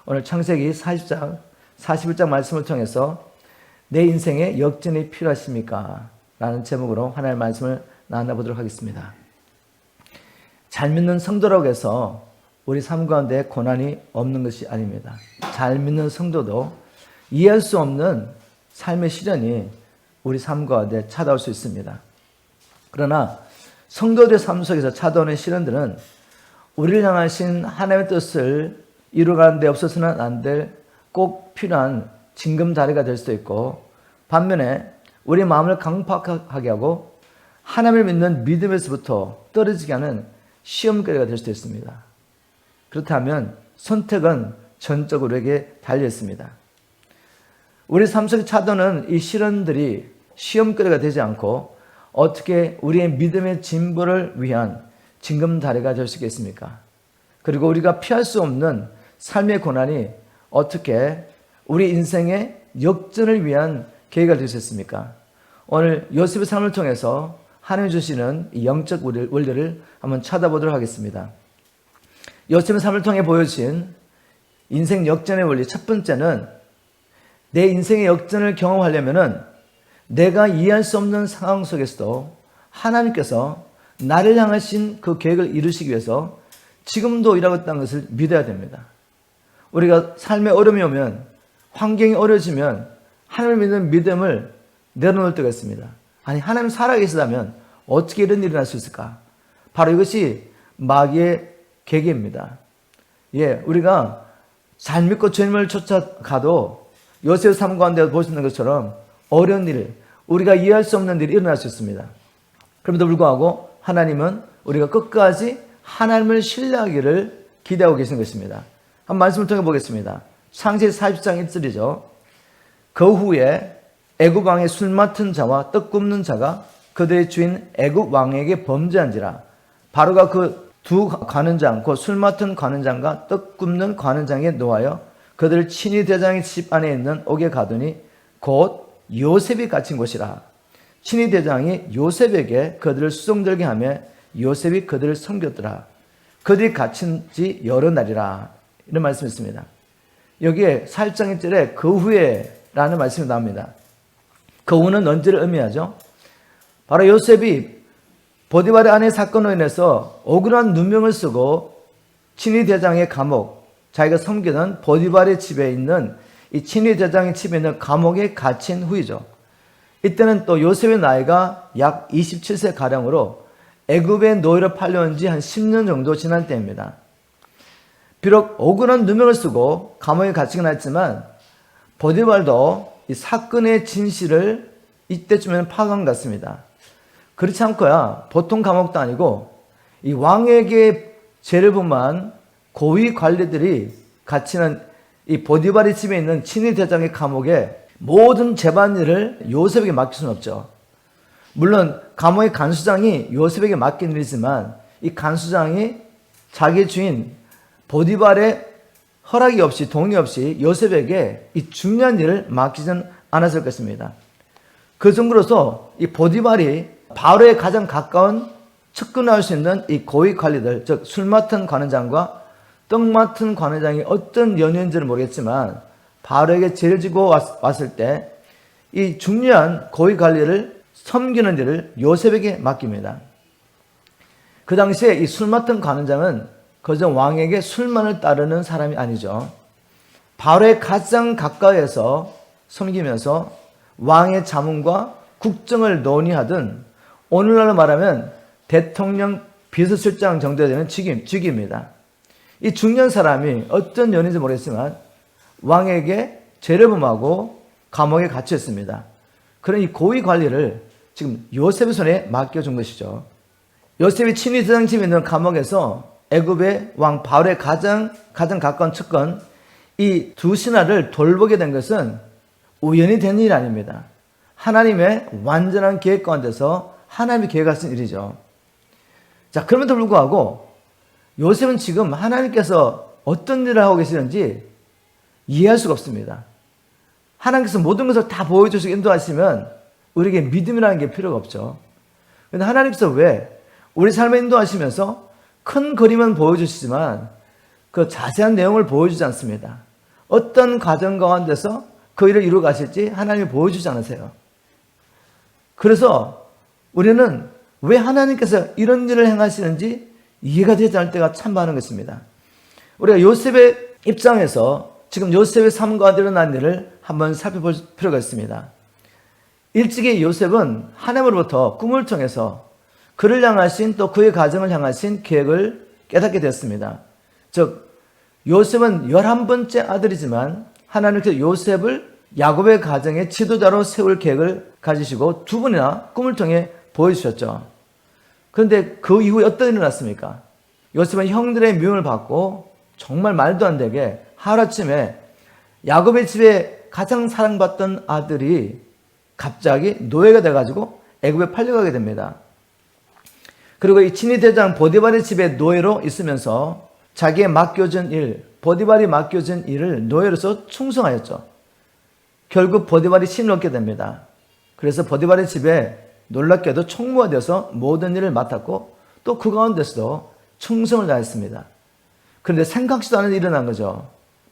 오늘 창세기 40장, 41장 말씀을 통해서 내 인생에 역전이 필요하십니까? 라는 제목으로 하나님의 말씀을 나눠보도록 하겠습니다. 잘 믿는 성도라고 해서 우리 삶 가운데 고난이 없는 것이 아닙니다. 잘 믿는 성도도 이해할 수 없는 삶의 시련이 우리 삶 가운데 찾아올 수 있습니다. 그러나 성도들의 삶 속에서 찾아오는 시련들은 우리를 향하신 하나님의 뜻을 이루어가는 데 없어서는 안 될 꼭 필요한 징검다리가 될 수도 있고, 반면에 우리 마음을 강팍하게 하고 하나님을 믿는 믿음에서부터 떨어지게 하는 시험거리가 될 수도 있습니다. 그렇다면 선택은 전적으로 우리에게 달려 있습니다. 우리 삶 속에 찾아오는 이 시련들이 시험거리가 되지 않고 어떻게 우리의 믿음의 진보를 위한 징검다리가 될 수 있겠습니까? 그리고 우리가 피할 수 없는 삶의 고난이 어떻게 우리 인생의 역전을 위한 계기가 될 수 있습니까? 오늘 요셉의 삶을 통해서 하나님이 주시는 이 영적 원리를 한번 찾아보도록 하겠습니다. 요셉의 삶을 통해 보여진 인생 역전의 원리, 첫 번째는 내 인생의 역전을 경험하려면은 내가 이해할 수 없는 상황 속에서도 하나님께서 나를 향하신 그 계획을 이루시기 위해서 지금도 일하고 있다는 것을 믿어야 됩니다. 우리가 삶에 어려움이 오면, 환경이 어려워지면 하나님을 믿는 믿음을 내려놓을 때가 있습니다. 아니, 하나님 살아계시다면 어떻게 이런 일이 일어날 수 있을까? 바로 이것이 마귀의 계기입니다. 우리가 잘 믿고 주님을 쫓아가도 요셉의 삶 가운데 보시는 것처럼 어려운 일, 우리가 이해할 수 없는 일이 일어날 수 있습니다. 그럼에도 불구하고 하나님은 우리가 끝까지 하나님을 신뢰하기를 기대하고 계신 것입니다. 한 말씀을 통해 보겠습니다. 창세기 40장 1절이죠. 그 후에 애굽 왕의 술 맡은 자와 떡 굽는 자가 그들의 주인 애굽 왕에게 범죄한지라. 바로가 그 두 관원장, 그 술 맡은 관원장과 떡 굽는 관원장에 놓아여 그들을 친위 대장의 집 안에 있는 옥에 가두니 곧 요셉이 갇힌 곳이라. 친위 대장이 요셉에게 그들을 수종들게 하며 요셉이 그들을 섬겼더라. 그들이 갇힌 지 여러 날이라. 이런 말씀이 있습니다. 여기에 4장 1절에 그 후에 라는 말씀이 나옵니다. 그 후는 언제를 의미하죠? 바로 요셉이 보디발의 아내 사건으로 인해서 억울한 누명을 쓰고 친위 대장의 감옥, 자기가 섬기던 보디발의 집에 있는 이 친위 대장의 집에 있는 감옥에 갇힌 후이죠. 이때는 또 요셉의 나이가 약 27세 가량으로 애굽의 노예로 팔려온 지 한 10년 정도 지난 때입니다. 비록 억울한 누명을 쓰고 감옥에 갇히긴 했지만 보디발도 이 사건의 진실을 이때쯤에는 파악한 것 같습니다. 그렇지 않고야 보통 감옥도 아니고 이 왕에게 죄를 범한 고위 관리들이 갇히는 이 보디발의 집에 있는 친위 대장의 감옥에 모든 재반일을 요셉에게 맡길 수는 없죠. 물론 감옥의 간수장이 요셉에게 맡긴 일이지만 이 간수장이 자기 주인 보디발의 허락이 없이, 동의 없이 요셉에게 이 중요한 일을 맡기진 않았을 것입니다. 그 정도로서 이 보디발이 바로의 가장 가까운 측근할 수 있는 이 고위 관리들, 즉 술 맡은 관원장과 떡 맡은 관원장이 어떤 연유인지는 모르겠지만 바로에게 죄를 지고 왔을 때 이 중요한 고위 관리를 섬기는 일을 요셉에게 맡깁니다. 그 당시에 이 술 맡은 관원장은 그저 왕에게 술만을 따르는 사람이 아니죠. 바로의 가장 가까이에서 섬기면서 왕의 자문과 국정을 논의하던, 오늘날로 말하면 대통령 비서실장 정도 되는 직위입니다. 이 중요한 사람이 어떤 연인지 모르겠지만 왕에게 죄를 범하고 감옥에 갇혔습니다. 그런 이 고위 관리를 지금 요셉의 손에 맡겨준 것이죠. 요셉이 친위 대장 집에 있는 감옥에서 애굽의 왕 바로의 가장 가까운 측근 이 두 신하를 돌보게 된 것은 우연히 된 일이 아닙니다. 하나님의 완전한 계획 가운데서 하나님이 계획하신 일이죠. 자, 그럼에도 불구하고 요셉은 지금 하나님께서 어떤 일을 하고 계시는지 이해할 수가 없습니다. 하나님께서 모든 것을 다 보여주시고 인도하시면 우리에게 믿음이라는 게 필요가 없죠. 그런데 하나님께서 왜 우리 삶에 인도하시면서 큰 그림은 보여주시지만 그 자세한 내용을 보여주지 않습니다. 어떤 과정 가운데서 그 일을 이루어 가실지 하나님이 보여주지 않으세요. 그래서 우리는 왜 하나님께서 이런 일을 행하시는지 이해가 되지 않을 때가 참 많은 것입니다. 우리가 요셉의 입장에서 지금 요셉의 삶 가운데 일어난 일을 한번 살펴볼 필요가 있습니다. 일찍이 요셉은 하나님으로부터 꿈을 통해서 그를 향하신 또 그의 가정을 향하신 계획을 깨닫게 되었습니다. 즉 요셉은 11번째 아들이지만 하나님께서 요셉을 야곱의 가정의 지도자로 세울 계획을 가지시고 두 번이나 꿈을 통해 보여주셨죠. 그런데 그 이후에 어떤 일이 일어났습니까? 요셉은 형들의 미움을 받고 정말 말도 안 되게 하루아침에 야곱의 집에 가장 사랑받던 아들이 갑자기 노예가 돼가지고 애굽에 팔려가게 됩니다. 그리고 이 친위 대장 보디발의 집에 노예로 있으면서 자기의 맡겨진 일, 보디발이 맡겨진 일을 노예로서 충성하였죠. 결국 보디발이 신을 얻게 됩니다. 그래서 보디발의 집에 놀랍게도 총무가 되어서 모든 일을 맡았고 또 그 가운데서도 충성을 다했습니다. 그런데 생각지도 않은 일이 일어난 거죠.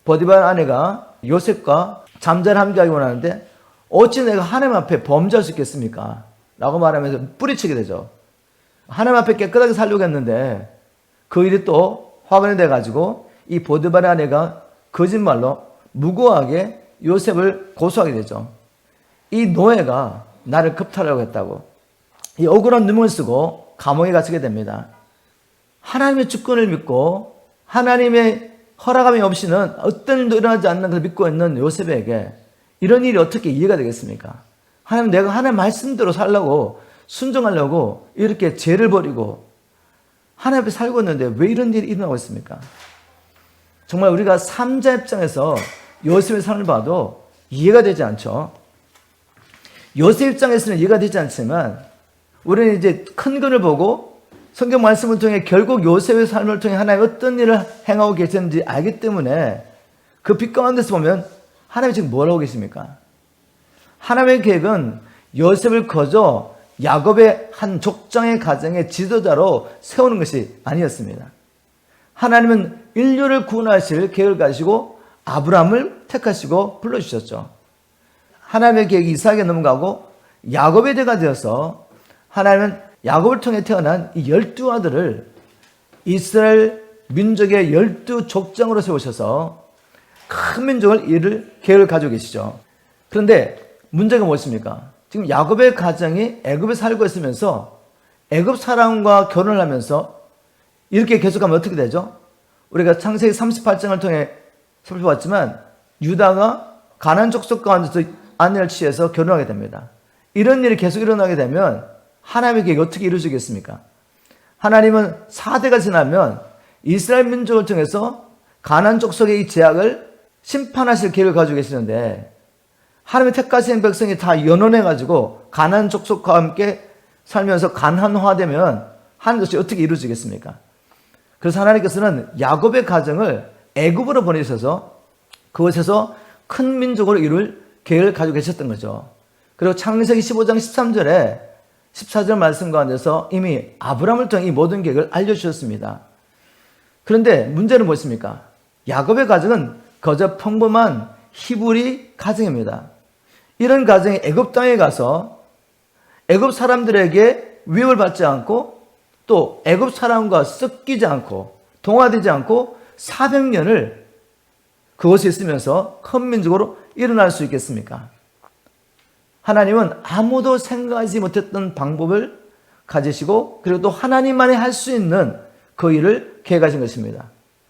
보디발 아내가 요셉과 잠자를 함께하기 원하는데 어찌 내가 하나님 앞에 범죄할 수 있겠습니까? 라고 말하면서 뿌리치게 되죠. 하나님 앞에 깨끗하게 살려고 했는데 그 일이 또 화근이 돼가지고 이 보디발의 아내가 거짓말로 무고하게 요셉을 고소하게 되죠. 이 노예가 나를 겁탈하려고 했다고 이 억울한 눈물 쓰고 감옥에 갇히게 됩니다. 하나님의 주권을 믿고 하나님의 허락함이 없이는 어떤 일도 일어나지 않는 것을 믿고 있는 요셉에게 이런 일이 어떻게 이해가 되겠습니까? 하나님, 내가 하나님 말씀대로 살려고 순종하려고 이렇게 죄를 버리고 하나님 앞에 살고 있는데 왜 이런 일이 일어나고 있습니까? 정말 우리가 삼자 입장에서 요셉의 삶을 봐도 이해가 되지 않죠. 요셉 입장에서는 이해가 되지 않지만 우리는 이제 큰 그림을 보고 성경 말씀을 통해 결국 요셉의 삶을 통해 하나님 어떤 일을 행하고 계셨는지 알기 때문에 그 빛 가운데서 보면 하나님이 지금 뭘 하고 계십니까? 하나님의 계획은 요셉을 거저 야곱의 한 족장의 가정의 지도자로 세우는 것이 아니었습니다. 하나님은 인류를 구원하실 계획을 가지고 아브라함을 택하시고 불러주셨죠. 하나님의 계획이 이삭에게 넘어가고 야곱의 대가 되어서 하나님은 야곱을 통해 태어난 이 12아들을 이스라엘 민족의 12족장으로 세우셔서 큰 민족을 이룰 계획을 가지고 계시죠. 그런데 문제가 무엇입니까? 지금 야곱의 가정이 애굽에 살고 있으면서 애굽 사람과 결혼을 하면서 이렇게 계속하면 어떻게 되죠? 우리가 창세기 38장을 통해 살펴봤지만 유다가 가나안 족속 가운데서 아내를 취해서 결혼하게 됩니다. 이런 일이 계속 일어나게 되면 하나님의 계획이 어떻게 이루어지겠습니까? 하나님은 4대가 지나면 이스라엘 민족을 통해서 가나안 족속의 이 제약을 심판하실 계획을 가지고 계시는데 하나님의 택하신 백성이 다 연원해가지고 가나안 족속과 함께 살면서 가난화되면 하나님께서 어떻게 이루어지겠습니까? 그래서 하나님께서는 야곱의 가정을 애굽으로 보내셔서 그곳에서 큰 민족으로 이룰 계획을 가지고 계셨던 거죠. 그리고 창세기 15장 13절에 14절 말씀 가운데서 이미 아브라함을 통해 이 모든 계획을 알려주셨습니다. 그런데 문제는 무엇입니까? 야곱의 가정은 거저 평범한 히브리 가정입니다. 이런 가정이 애굽 땅에 가서 애굽 사람들에게 위협을 받지 않고 또 애굽 사람과 섞이지 않고 동화되지 않고 400년을 그곳에 있으면서 큰 민족으로 일어날 수 있겠습니까? 하나님은 아무도 생각하지 못했던 방법을 가지시고 그리고 또 하나님만이 할 수 있는 그 일을 계획하신 것입니다.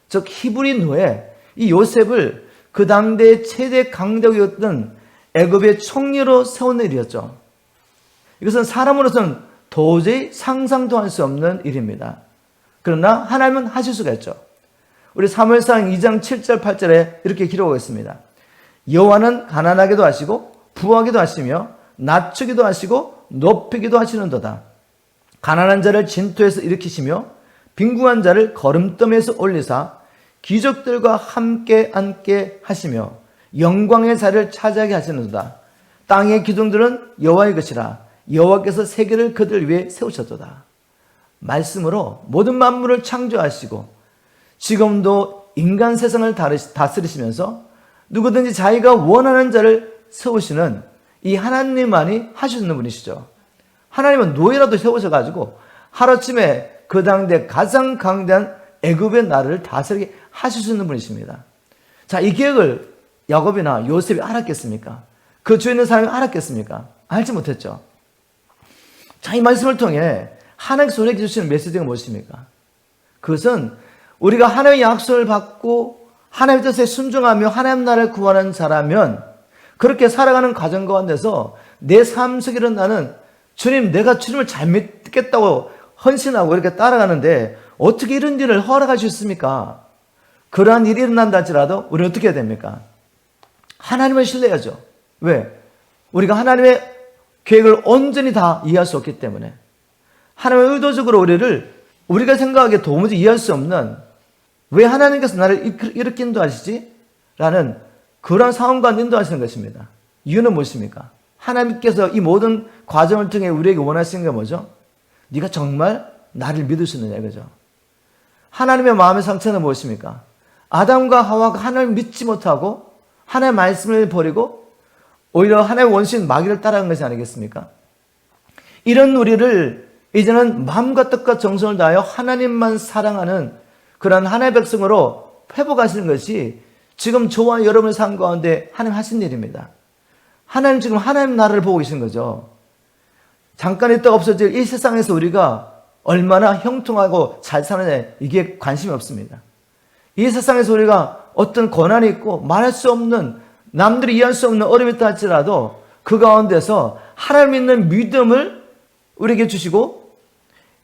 즉 히브리 노예 이 요셉을 그 당대의 최대 강대국이었던 애굽의 총리로 세우는 일이었죠. 이것은 사람으로서는 도저히 상상도 할 수 없는 일입니다. 그러나 하나님은 하실 수가 있죠. 우리 사무엘상 2장 7절 8절에 이렇게 기록하고 있습니다. 여호와는 가난하게도 하시고 부하게도 하시며 낮추기도 하시고 높이기도 하시는도다. 가난한 자를 진토에서 일으키시며 빈궁한 자를 거름더미에서 올리사 기적들과 함께 앉게 하시며 영광의 자리를 차지하게 하시는도다. 땅의 기둥들은 여호와의 것이라 여호와께서 세계를 그들 위해 세우셨도다. 말씀으로 모든 만물을 창조하시고 지금도 인간 세상을 다스리시면서 누구든지 자기가 원하는 자를 세우시는 이 하나님만이 하실 수 있는 분이시죠. 하나님은 노예라도 세우셔가지고 하루아침에 그 당대 가장 강대한 애굽의 나라를 다스리게 하실 수 있는 분이십니다. 자, 이 계획을 야곱이나 요셉이 알았겠습니까? 그 주위에 있는 사람이 알았겠습니까? 알지 못했죠. 자, 이 말씀을 통해 하나님께서 우리에게 주시는 메시지가 무엇입니까? 그것은 우리가 하나님의 약속을 받고 하나님의 뜻에 순종하며 하나님 나라를 구하는 자라면 그렇게 살아가는 과정 가운데서 내 삶 속에 일어나는 주님, 내가 주님을 잘 믿겠다고 헌신하고 이렇게 따라가는데 어떻게 이런 일을 허락하셨습니까? 그러한 일이 일어난다 할지라도 우리는 어떻게 해야 됩니까? 하나님을 신뢰해야죠. 왜? 우리가 하나님의 계획을 온전히 다 이해할 수 없기 때문에 하나님의 의도적으로 우리가 생각하기에 도무지 이해할 수 없는 왜 하나님께서 나를 이렇게 인도하시지? 라는 그런 상황과 인도하시는 것입니다. 이유는 무엇입니까? 하나님께서 이 모든 과정을 통해 우리에게 원하시는 게 뭐죠? 네가 정말 나를 믿을 수 있느냐 이거죠. 하나님의 마음의 상처는 무엇입니까? 아담과 하와가 하나님을 믿지 못하고 하나님의 말씀을 버리고 오히려 하나님의 원수인 마귀를 따라간 것이 아니겠습니까? 이런 우리를 이제는 마음과 뜻과 정성을 다하여 하나님만 사랑하는 그런 하나님의 백성으로 회복하시는 것이 지금 저와 여러분의 삶 가운데 하나님 하신 일입니다. 하나님 지금 하나님 나라를 보고 계신 거죠. 잠깐 있다가 없어질 이 세상에서 우리가 얼마나 형통하고 잘 사느냐 이게 관심이 없습니다. 이 세상에서 우리가 어떤 고난이 있고 말할 수 없는 남들이 이해할 수 없는 어려움이 있다 할지라도 그 가운데서 하나님 있는 믿음을 우리에게 주시고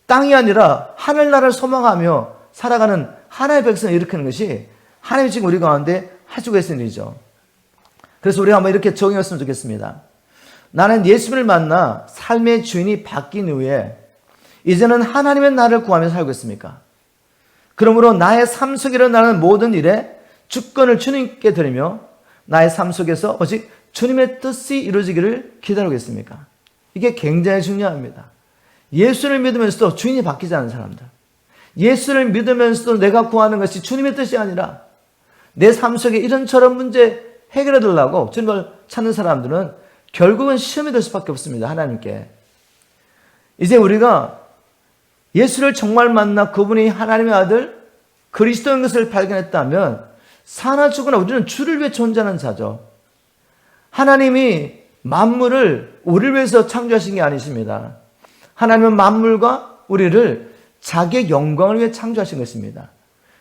땅이 아니라 하늘나라를 소망하며 살아가는 하나님의 백성을 일으키는 것이 하나님이 지금 우리 가운데 하시고 계신 일이죠. 그래서 우리가 한번 이렇게 정의했으면 좋겠습니다. 나는 예수님을 만나 삶의 주인이 바뀐 이후에 이제는 하나님의 나라를 구하며 살고 있습니까? 그러므로 나의 삶 속에 일어나는 모든 일에 주권을 주님께 드리며 나의 삶 속에서 오직 주님의 뜻이 이루어지기를 기다리고 있습니까? 이게 굉장히 중요합니다. 예수를 믿으면서도 주인이 바뀌지 않은 사람들, 예수를 믿으면서도 내가 구하는 것이 주님의 뜻이 아니라 내 삶 속에 이런저런 문제 해결해 달라고 주님을 찾는 사람들은 결국은 시험이 될 수밖에 없습니다. 하나님께. 이제 우리가 예수를 정말 만나 그분이 하나님의 아들 그리스도인 것을 발견했다면 사나 죽으나 우리는 주를 위해 존재하는 자죠. 하나님이 만물을 우리를 위해서 창조하신 게 아니십니다. 하나님은 만물과 우리를 자기의 영광을 위해 창조하신 것입니다.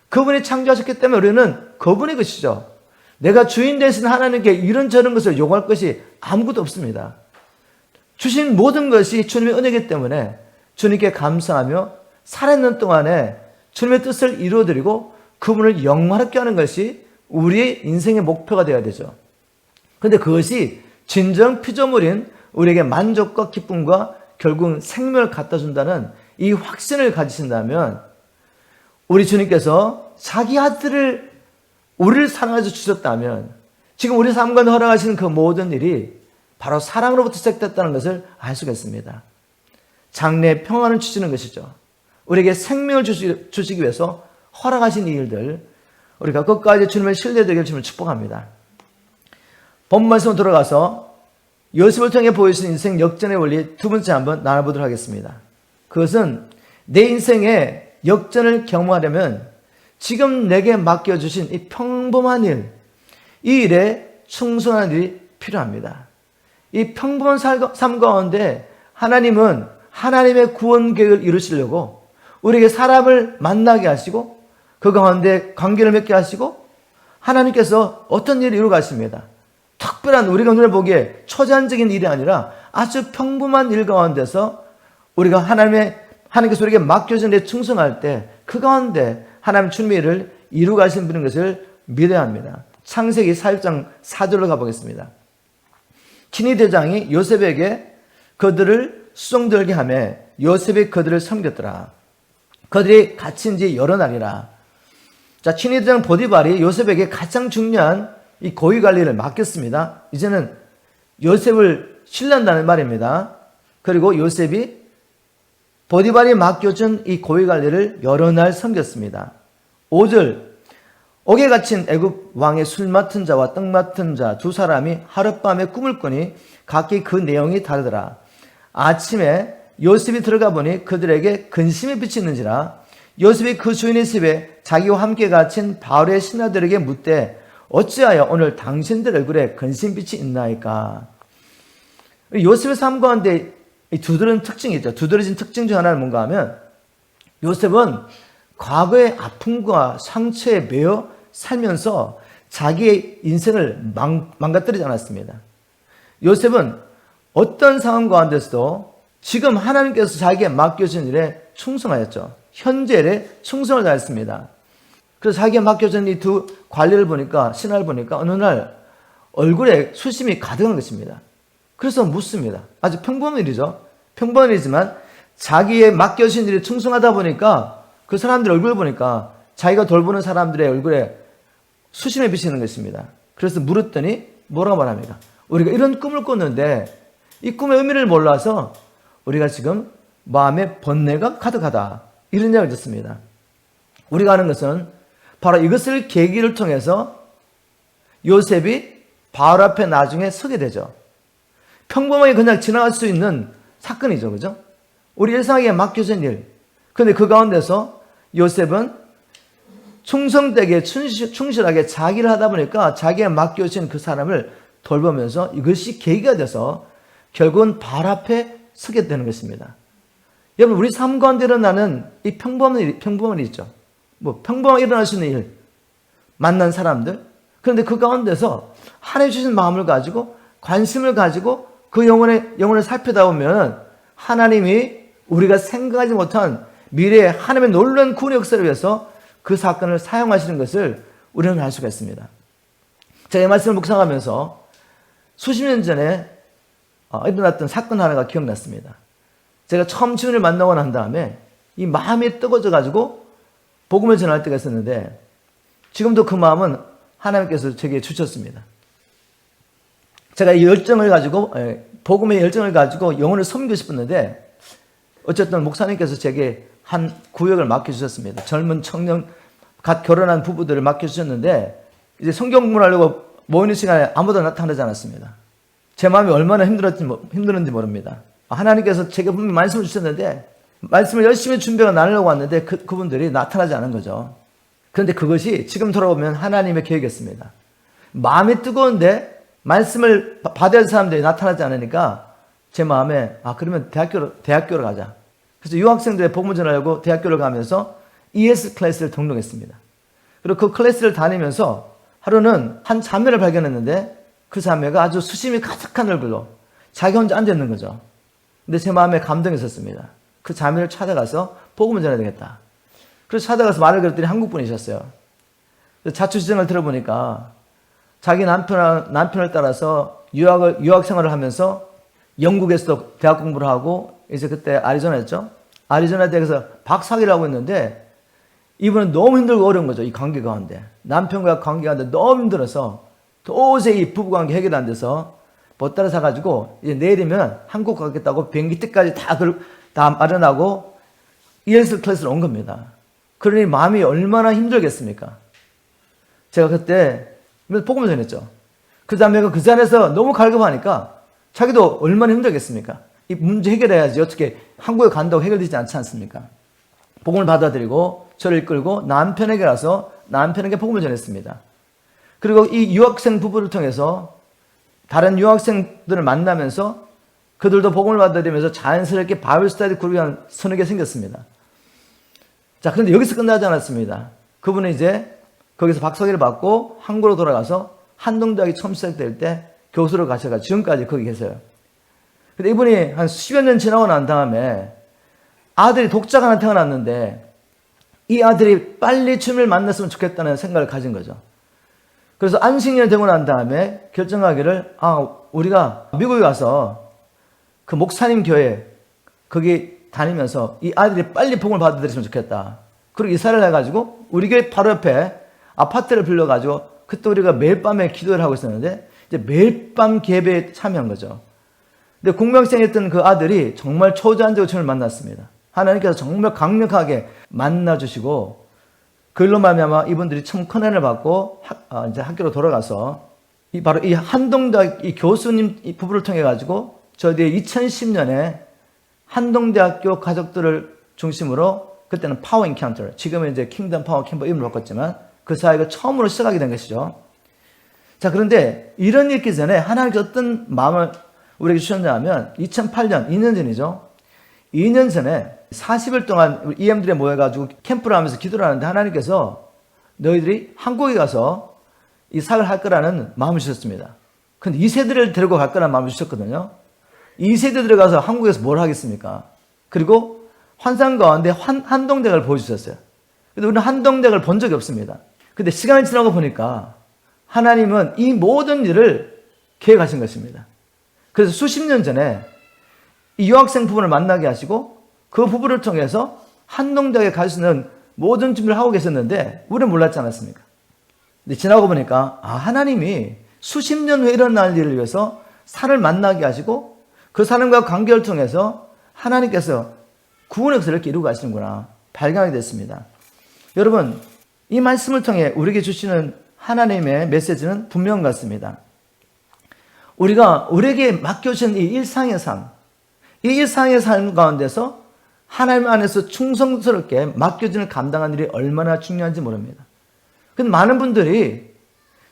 그분이 창조하셨기 때문에 우리는 그분의 것이죠. 내가 주인 되신 하나님께 이런저런 것을 요구할 것이 아무것도 없습니다. 주신 모든 것이 주님의 은혜이기 때문에 주님께 감사하며 살아있는 동안에 주님의 뜻을 이루어드리고 그분을 영화롭게 하는 것이 우리의 인생의 목표가 되어야 되죠. 그런데 그것이 진정 피조물인 우리에게 만족과 기쁨과 결국은 생명을 갖다 준다는 이 확신을 가지신다면 우리 주님께서 자기 아들을 우리를 사랑해서 주셨다면 지금 우리 삶 가운데 허락하시는 그 모든 일이 바로 사랑으로부터 시작됐다는 것을 알 수가 있습니다. 장래의 평안을 주시는 것이죠. 우리에게 생명을 주시기 위해서 허락하신 이 일들 우리가 끝까지 주님을 신뢰되기를 주님을 축복합니다. 본 말씀으로 들어가서 요셉을 통해 보여주신 인생 역전의 원리 두 번째 한번 나눠보도록 하겠습니다. 그것은 내 인생의 역전을 경험하려면 지금 내게 맡겨주신 이 평범한 일, 이 일에 충성하는 일이 필요합니다. 이 평범한 삶 가운데 하나님은 하나님의 구원 계획을 이루시려고 우리에게 사람을 만나게 하시고 그 가운데 관계를 맺게 하시고 하나님께서 어떤 일을 이루어 가십니다. 특별한 우리가 눈에 보기에 초자연적인 일이 아니라 아주 평범한 일 가운데서 우리가 하나님께서 우리에게 맡겨진 일에 충성할 때 그 가운데 하나님 주님의 일을 이루어 가신 분인 것을 믿어야 합니다. 창세기 4장 4절로 가보겠습니다. 친위 대장이 요셉에게 그들을 수종들게 하며 요셉이 그들을 섬겼더라. 그들이 갇힌 지 여러 날이라. 자, 친위 대장 보디발이 요셉에게 가장 중요한 이 고위 관리를 맡겼습니다. 이제는 요셉을 신뢰한다는 말입니다. 그리고 요셉이 보디발이 맡겨준 이 고위 관리를 여러 날 섬겼습니다. 5절 옥에 갇힌 애굽 왕의 술 맡은 자와 떡 맡은 자 두 사람이 하룻밤에 꿈을 꾸니 각기 그 내용이 다르더라. 아침에 요셉이 들어가 보니 그들에게 근심이 비치는지라. 요셉이 그 주인의 집에 자기와 함께 갇힌 바울의 신하들에게 묻되 어찌하여 오늘 당신들 얼굴에 근심빛이 있나이까. 요셉의 삶 가운데 이 두드러진 특징이 있죠. 두드러진 특징 중 하나는 뭔가 하면 요셉은 과거의 아픔과 상처에 매여 살면서 자기의 인생을 망가뜨리지 않았습니다. 요셉은 어떤 상황 가운데서도 지금 하나님께서 자기에게 맡겨진 일에 충성하였죠. 현재 일에 충성을 다했습니다. 그래서 자기가 맡겨진 이 두 관리를 보니까, 신하를 보니까 어느 날 얼굴에 수심이 가득한 것입니다. 그래서 묻습니다. 아주 평범한 일이죠. 평범한 일이지만 자기의 맡겨진 일에 충성하다 보니까 그 사람들 얼굴을 보니까 자기가 돌보는 사람들의 얼굴에 수심이 비치는 것입니다. 그래서 물었더니 뭐라고 말합니까? 우리가 이런 꿈을 꿨는데 이 꿈의 의미를 몰라서 우리가 지금 마음에 번뇌가 가득하다. 이런 이야기를 듣습니다. 우리가 아는 것은 바로 이것을 계기를 통해서 요셉이 바울 앞에 나중에 서게 되죠. 평범하게 그냥 지나갈 수 있는 사건이죠. 그죠? 우리 일상에 맡겨진 일. 그런데 그 가운데서 요셉은 충성되게 충실하게 자기를 하다 보니까 자기가 맡겨진 그 사람을 돌보면서 이것이 계기가 돼서 결국은 바울 앞에 서게 되는 것입니다. 여러분, 우리 삶 가운데 일어나는 이 평범한 일 있죠. 뭐 평범하게 일어날 수 있는 일, 만난 사람들. 그런데 그 가운데서 하나님 주신 마음을 가지고 관심을 가지고 그 영혼을 살펴다 보면 하나님이 우리가 생각하지 못한 미래에 하나님의 놀라운 구원의 역사를 위해서 그 사건을 사용하시는 것을 우리는 알 수가 있습니다. 제가 이 말씀을 묵상하면서 수십 년 전에 일어났던 사건 하나가 기억났습니다. 제가 처음 주님을 만나고 난 다음에 이 마음이 뜨거워져 가지고 복음을 전할 때가 있었는데 지금도 그 마음은 하나님께서 제게 주셨습니다. 제가 이 열정을 가지고 복음의 열정을 가지고 영혼을 섬기고 싶었는데 어쨌든 목사님께서 제게 한 구역을 맡겨주셨습니다. 젊은 청년, 갓 결혼한 부부들을 맡겨주셨는데 이제 성경 공부를 하려고 모이는 시간에 아무도 나타나지 않았습니다. 제 마음이 얼마나 힘들었는지 모릅니다. 하나님께서 제게 분명히 말씀을 주셨는데 말씀을 열심히 준비하고 나누려고 왔는데 그분들이 나타나지 않은 거죠. 그런데 그것이 지금 돌아보면 하나님의 계획이었습니다. 마음이 뜨거운데 말씀을 받아야 할 사람들이 나타나지 않으니까 제 마음에 그러면 대학교로 가자. 그래서 유학생들의 복음을 전하려고 대학교를 가면서 ES 클래스를 등록했습니다. 그리고 그 클래스를 다니면서 하루는 한 자매를 발견했는데 그 자매가 아주 수심이 가득한 얼굴로 자기 혼자 앉아있는 거죠. 근데 제 마음에 감동이 있었습니다. 그 자매를 찾아가서 복음을 전해야 되겠다. 그래서 찾아가서 말을 걸었더니 한국 분이셨어요. 자초지정을 들어보니까 자기 남편을 따라서 유학 생활을 하면서 영국에서도 대학 공부를 하고 이제 그때 아리조나였죠. 아리조나 대학에서 박사학위를 하고 있는데 이분은 너무 힘들고 어려운 거죠. 이 관계 가운데. 남편과 관계가 너무 힘들어서 도저히 이 부부관계 해결이 안 돼서 보따리 사가지고 이제 내일이면 한국 가겠다고 비행기 티켓까지 다 마련하고 ES 클래스로 온 겁니다. 그러니 마음이 얼마나 힘들겠습니까? 제가 그때 복음을 전했죠. 그 자매가 그 자리에서 너무 갈급하니까 자기도 얼마나 힘들겠습니까? 이 문제 해결해야지 어떻게 한국에 간다고 해결되지 않지 않습니까? 복음을 받아들이고 저를 이끌고 남편에게 가서 남편에게 복음을 전했습니다. 그리고 이 유학생 부부를 통해서 다른 유학생들을 만나면서 그들도 복음을 받아들이면서 자연스럽게 바이블 스터디 그룹이 한 서너 개 생겼습니다. 자, 그런데 여기서 끝나지 않았습니다. 그분은 이제 거기서 박사학위를 받고 한국으로 돌아가서 한동대학이 처음 시작될 때 교수로 가셔서 지금까지 거기 계세요. 근데 이분이 한 10여 년 지나고 난 다음에 아들이 독자가 하나 태어났는데 이 아들이 빨리 주님을 만났으면 좋겠다는 생각을 가진 거죠. 그래서 안식년이 되고 난 다음에 결정하기를 우리가 미국에 가서 그 목사님 교회 거기 다니면서 이 아들이 빨리 복음을 받아들였으면 좋겠다. 그리고 이사를 해가지고 우리 교회 바로 옆에 아파트를 빌려가지고 그때 우리가 매일 밤에 기도를 하고 있었는데 이제 매일 밤 예배에 참여한 거죠. 근데 공명생했던 그 아들이 정말 초자연적으로 주님을 만났습니다. 하나님께서 정말 강력하게 만나주시고 그걸로 말미암아 이분들이 참 큰 은혜를 받고 이제 학교로 돌아가서 바로 이 한동대학 이 교수님 이 부부를 통해 가지고 저희들이 2010년에 한동대학교 가족들을 중심으로 그때는 파워 인카운터, 지금은 이제 킹덤 파워 캠프 이름을 바꿨지만 그 사회가 처음으로 시작하게 된 것이죠. 자, 그런데 이런 일 있기 전에 하나님께서 어떤 마음을 우리에게 주셨냐 하면 2008년, 2년 전이죠. 2년 전에 40일 동안 우리 EM들이 모여가지고 캠프를 하면서 기도를 하는데 하나님께서 너희들이 한국에 가서 이 사역을 할 거라는 마음을 주셨습니다. 근데 2세들을 데리고 갈 거라는 마음을 주셨거든요. 2세대 들어가서 한국에서 뭘 하겠습니까? 그리고 환상 가운데 한동대학을 보여주셨어요. 근데 우리는 한동대학을 본 적이 없습니다. 근데 시간이 지나고 보니까 하나님은 이 모든 일을 계획하신 것입니다. 그래서 수십 년 전에 이 유학생 부부를 만나게 하시고 그 부부를 통해서 한동대학에 갈 수 있는 모든 준비를 하고 계셨는데 우리는 몰랐지 않았습니까? 근데 지나고 보니까 하나님이 수십 년 후에 일어날 일을 위해서 사람을 만나게 하시고 그 사람과 관계를 통해서 하나님께서 구원의 것을 이렇게 이루고 가시는구나 발견하게 됐습니다. 여러분, 이 말씀을 통해 우리에게 주시는 하나님의 메시지는 분명한 것 같습니다. 우리에게 맡겨주신 이 일상의 삶, 이 일상의 삶 가운데서 하나님 안에서 충성스럽게 맡겨지는 감당하는 일이 얼마나 중요한지 모릅니다. 근데 많은 분들이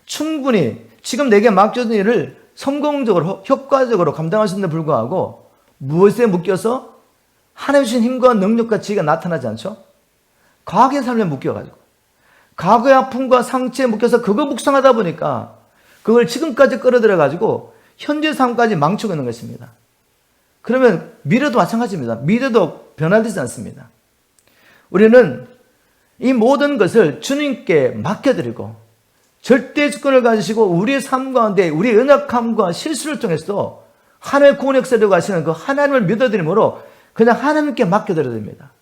충분히 지금 내게 맡겨진 일을 성공적으로, 효과적으로 감당하시는데 불구하고 무엇에 묶여서 하나님 주신 힘과 능력과 지혜가 나타나지 않죠? 과거의 삶에 묶여가지고 과거의 아픔과 상처에 묶여서 그거 묵상하다 보니까 그걸 지금까지 끌어들여가지고 현재 삶까지 망치고 있는 것입니다. 그러면 미래도 마찬가지입니다. 미래도 변화되지 않습니다. 우리는 이 모든 것을 주님께 맡겨드리고 절대 주권을 가지시고 우리의 삶 가운데 우리의 연약함과 실수를 통해서 하나님의 구원의 역사를 가시는 그 하나님을 믿어드림으로 그냥 하나님께 맡겨드려야 됩니다.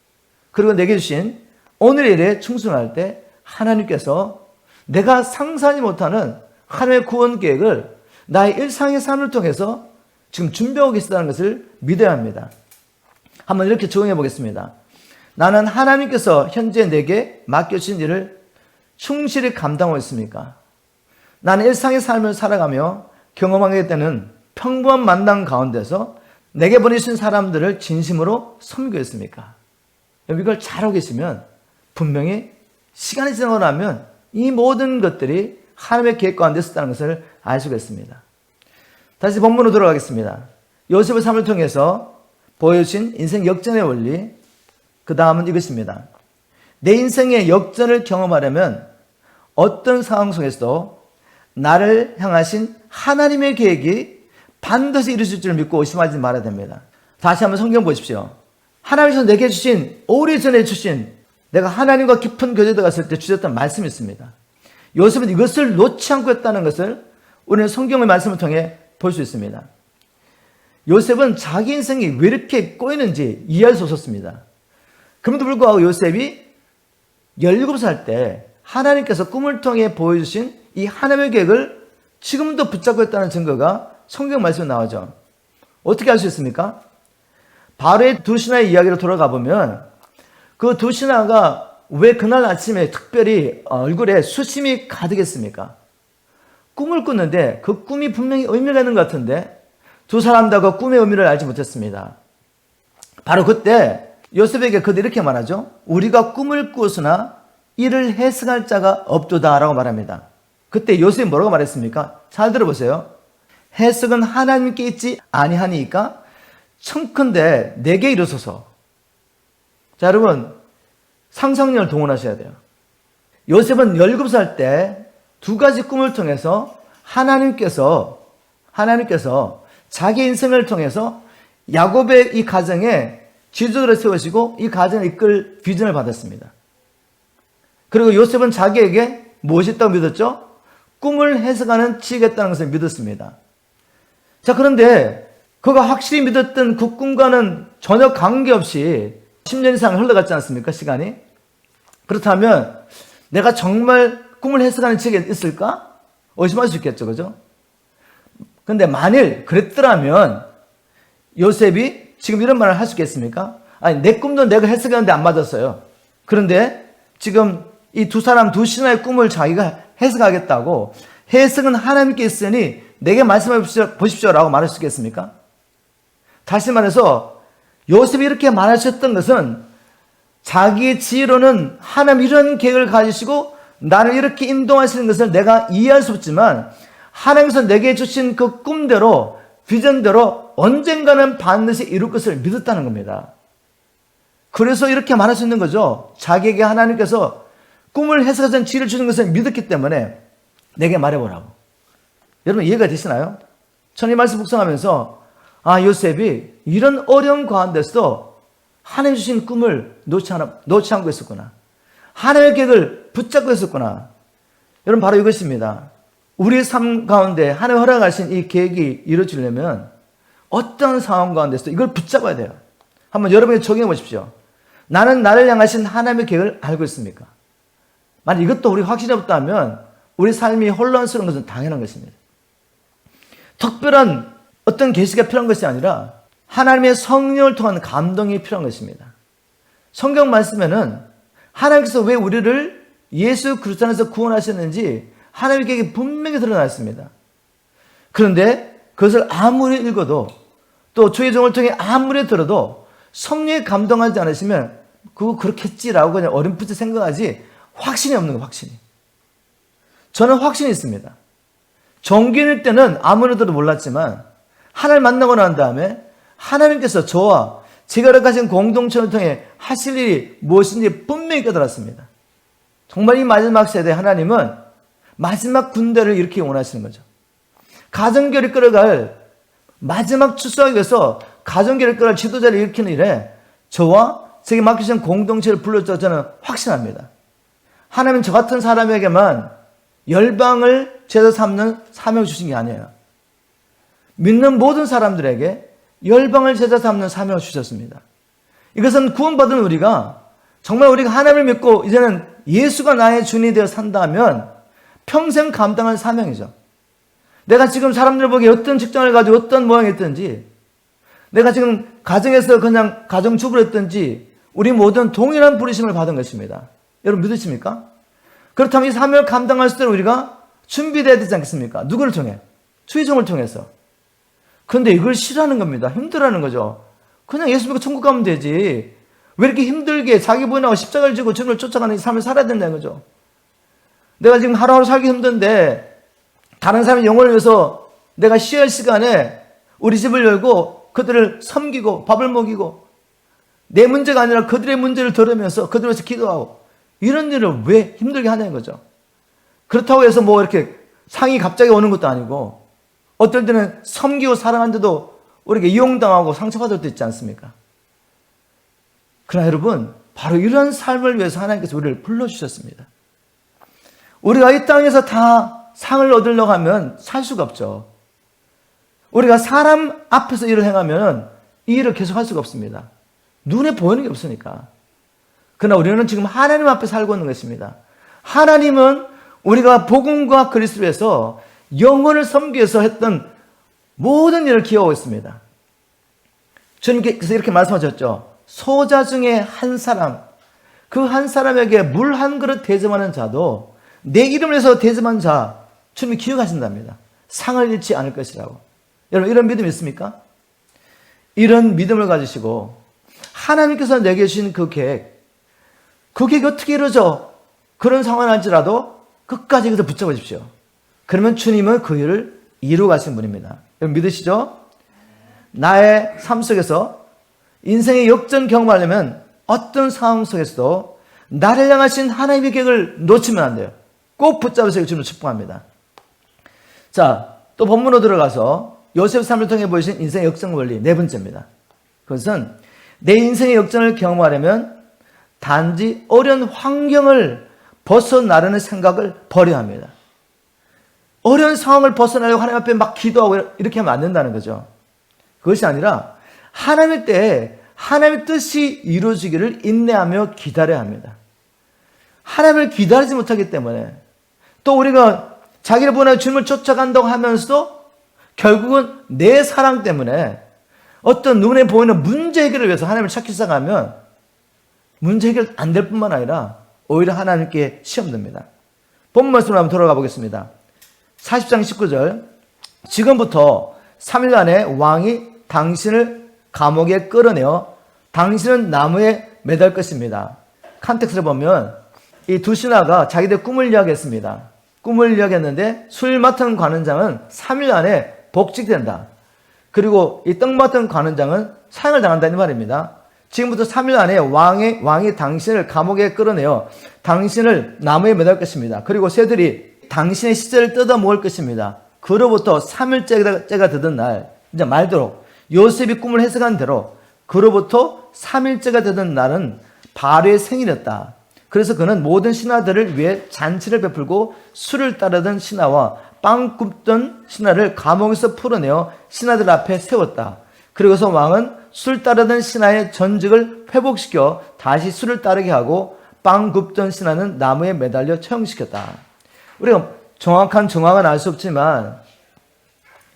그리고 내게 주신 오늘의 일에 충성할 때 하나님께서 내가 상상하지 못하는 하나님의 구원 계획을 나의 일상의 삶을 통해서 지금 준비하고 계시다는 것을 믿어야 합니다. 한번 이렇게 적용해 보겠습니다. 나는 하나님께서 현재 내게 맡겨주신 일을 충실히 감당하고 있습니까? 나는 일상의 삶을 살아가며 경험하게 되는 평범한 만남 가운데서 내게 보내신 사람들을 진심으로 섬기고 있습니까? 이걸 잘하고 계시면 분명히 시간이 지나고 나면 이 모든 것들이 하나님의 계획 가운데 있었다는 것을 알 수가 있습니다. 다시 본문으로 돌아가겠습니다. 요셉의 삶을 통해서 보여주신 인생 역전의 원리, 그 다음은 이것입니다. 내 인생의 역전을 경험하려면 어떤 상황 속에서도 나를 향하신 하나님의 계획이 반드시 이루어질 줄 믿고 의심하지 말아야 됩니다. 다시 한번 성경 보십시오. 하나님께서 내게 주신, 오래전에 주신, 내가 하나님과 깊은 교제에 들어갔을 때 주셨던 말씀이 있습니다. 요셉은 이것을 놓지 않고 했다는 것을 우리는 성경의 말씀을 통해 볼 수 있습니다. 요셉은 자기 인생이 왜 이렇게 꼬이는지 이해할 수 없었습니다. 그럼에도 불구하고 요셉이 17살 때 하나님께서 꿈을 통해 보여주신 이 하나님의 계획을 지금도 붙잡고 있다는 증거가 성경 말씀에 나오죠. 어떻게 알 수 있습니까? 바로의 두 신하의 이야기로 돌아가 보면 그 두 신하가 왜 그날 아침에 특별히 얼굴에 수심이 가득했습니까? 꿈을 꿨는데 그 꿈이 분명히 의미가 있는 것 같은데 두 사람 다 그 꿈의 의미를 알지 못했습니다. 바로 그때 요셉에게 그들 이렇게 말하죠. 우리가 꿈을 꾸었으나 이를 해석할 자가 없도다 라고 말합니다. 그때 요셉이 뭐라고 말했습니까? 잘 들어보세요. 해석은 하나님께 있지 아니하니까 청컨대 내게 이르소서. 자, 여러분 상상력을 동원하셔야 돼요. 요셉은 17살 때 두 가지 꿈을 통해서 하나님께서 자기 인생을 통해서 야곱의 이 가정에 지도자를 세우시고 이 가정을 이끌 비전을 받았습니다. 그리고 요셉은 자기에게 무엇이 있다고 믿었죠? 꿈을 해석하는 지혜가 있다는 것을 믿었습니다. 자, 그런데 그가 확실히 믿었던 그 꿈과는 전혀 관계없이 10년 이상 흘러갔지 않습니까? 시간이. 그렇다면 내가 정말 꿈을 해석하는 지혜가 있을까? 의심할 수 있겠죠. 그죠? 근데 만일 그랬더라면 요셉이 지금 이런 말을 할 수 있겠습니까? 아니, 내 꿈도 내가 해석하는데 안 맞았어요. 그런데 지금 이 두 사람 두 신하의 꿈을 자기가 해석하겠다고 해석은 하나님께 있으니 내게 말씀해 보십시오라고 말할 수 있겠습니까? 다시 말해서 요셉이 이렇게 말하셨던 것은 자기의 지혜로는 하나님 이런 계획을 가지시고 나를 이렇게 인도하시는 것을 내가 이해할 수 없지만 하나님께서 내게 주신 그 꿈대로 비전대로 언젠가는 반드시 이룰 것을 믿었다는 겁니다. 그래서 이렇게 말할 수 있는 거죠. 자기에게 하나님께서 꿈을 해석하신 지혜를 주신 것을 믿었기 때문에 내게 말해보라고. 여러분 이해가 되시나요? 저는 이 말씀 묵상하면서 요셉이 이런 어려운 가운데서도 하나님 주신 꿈을 놓지 않고 있었구나. 하나님의 계획을 붙잡고 있었구나. 여러분 바로 이것입니다. 우리의 삶 가운데 하나님 허락하신 이 계획이 이루어지려면 어떤 상황 가운데서도 이걸 붙잡아야 돼요. 한번 여러분이 적용해 보십시오. 나는 나를 향하신 하나님의 계획을 알고 있습니까? 만약 이것도 우리 확신이 없다면 우리 삶이 혼란스러운 것은 당연한 것입니다. 특별한 어떤 계시가 필요한 것이 아니라 하나님의 성령을 통한 감동이 필요한 것입니다. 성경 말씀에는 하나님께서 왜 우리를 예수 그리스도 안에서 구원하셨는지 하나님의 계획이 분명히 드러나 있습니다. 그런데 그것을 아무리 읽어도 또 주의 종을 통해 아무리 들어도 성령에 감동하지 않으시면 그거 그렇겠지라고 그냥 어렴풋이 생각하지 확신이 없는 거예요. 확신이. 저는 확신이 있습니다. 종교인일 때는 아무래도 몰랐지만 하나님 만나고 난 다음에 하나님께서 저와 제가 허락하신 공동체를 통해 하실 일이 무엇인지 분명히 깨달았습니다. 정말 이 마지막 세대 하나님은 마지막 군대를 이렇게 원하시는 거죠. 가정교를 끌어갈 마지막 출소하기 위해서 가정교를 끌어갈 지도자를 일으키는 일에 저와 제게 맡기신 공동체를 불러줘 저는 확신합니다. 하나님은 저 같은 사람에게만 열방을 제자 삼는 사명을 주신 게 아니에요. 믿는 모든 사람들에게 열방을 제자 삼는 사명을 주셨습니다. 이것은 구원받은 우리가 정말 우리가 하나님을 믿고 이제는 예수가 나의 주인이 되어 산다면 평생 감당할 사명이죠. 내가 지금 사람들 보기에 어떤 직장을 가지고 어떤 모양이 있든지 내가 지금 가정에서 그냥 가정주부를 했든지 우리 모든 동일한 부르심을 받은 것입니다. 여러분 믿으십니까? 그렇다면 이 사명을 감당할 수 있도록 우리가 준비되어야 되지 않겠습니까? 누구를 통해? 주의 종을 통해서. 그런데 이걸 싫어하는 겁니다. 힘들어하는 거죠. 그냥 예수 믿고 천국 가면 되지. 왜 이렇게 힘들게 자기 부인하고 십자가를 지고 주님을 쫓아가는 이 삶을 살아야 된다는 거죠. 내가 지금 하루하루 살기 힘든데 다른 사람의 영혼을 위해서 내가 쉬어할 시간에 우리 집을 열고 그들을 섬기고 밥을 먹이고 내 문제가 아니라 그들의 문제를 들으면서 그들을 위해서 기도하고 이런 일을 왜 힘들게 하냐는 거죠. 그렇다고 해서 뭐 이렇게 상이 갑자기 오는 것도 아니고 어떨 때는 섬기고 사랑하는데도 우리에게 이용당하고 상처받을 때 있지 않습니까? 그러나 여러분 바로 이런 삶을 위해서 하나님께서 우리를 불러주셨습니다. 우리가 이 땅에서 다 상을 얻으려고 하면 살 수가 없죠. 우리가 사람 앞에서 일을 행하면 이 일을 계속 할 수가 없습니다. 눈에 보이는 게 없으니까. 그러나 우리는 지금 하나님 앞에 살고 있는 것입니다. 하나님은 우리가 복음과 그리스도에서 영혼을 섬기기 위해서 했던 모든 일을 기억하고 있습니다. 주님께서 이렇게 말씀하셨죠. 소자 중에 한 사람, 그 한 사람에게 물 한 그릇 대접하는 자도 내 이름을 해서 대접한 자 주님이 기억하신답니다. 상을 잃지 않을 것이라고. 여러분 이런 믿음이 있습니까? 이런 믿음을 가지시고 하나님께서 내게 주신 그 계획이 어떻게 이루어져? 그런 상황을 할지라도 끝까지 그것을 붙잡아 주십시오. 그러면 주님은 그 일을 이루어 가신 분입니다. 여러분 믿으시죠? 나의 삶 속에서 인생의 역전 경험하려면 어떤 상황 속에서도 나를 향하신 하나님의 계획을 놓치면 안 돼요. 꼭 붙잡으시길 주님을 축복합니다. 자, 또 본문으로 들어가서 요셉 삶을 통해 보이신 인생의 역전 원리 네 번째입니다. 그것은 내 인생의 역전을 경험하려면 단지 어려운 환경을 벗어나려는 생각을 버려야 합니다. 어려운 상황을 벗어나려고 하나님 앞에 막 기도하고 이렇게 하면 안 된다는 거죠. 그것이 아니라 하나님의 때에 하나님의 뜻이 이루어지기를 인내하며 기다려야 합니다. 하나님을 기다리지 못하기 때문에 또 우리가 자기를 보내 주님을 쫓아간다고 하면서도 결국은 내 사랑 때문에 어떤 눈에 보이는 문제 해결을 위해서 하나님을 찾기 시작하면 문제 해결 안 될 뿐만 아니라 오히려 하나님께 시험 듭니다. 본 말씀으로 한번 돌아가 보겠습니다. 40장 19절. 지금부터 3일 안에 왕이 당신을 감옥에 끌어내어 당신은 나무에 매달 것입니다. 컨텍스트를 보면 이 두 신하가 자기들 꿈을 이야기했습니다. 꿈을 이야기했는데 술 맡은 관원장은 3일 안에 복직된다. 그리고 이 떡 맡은 관원장은 사형을 당한다는 말입니다. 지금부터 3일 안에 왕이 당신을 감옥에 끌어내어 당신을 나무에 매달 것입니다. 그리고 새들이 당신의 시체를 뜯어 먹을 것입니다. 그로부터 3일째가 되던 날, 이제 말대로 요셉이 꿈을 해석한 대로 그로부터 3일째가 되던 날은 바로의 생일이었다. 그래서 그는 모든 신하들을 위해 잔치를 베풀고 술을 따르던 신하와 빵 굽던 신하를 감옥에서 풀어내어 신하들 앞에 세웠다. 그리고서 왕은 술 따르던 신하의 전직을 회복시켜 다시 술을 따르게 하고 빵 굽던 신하는 나무에 매달려 처형시켰다. 우리가 정확한 정황은 알 수 없지만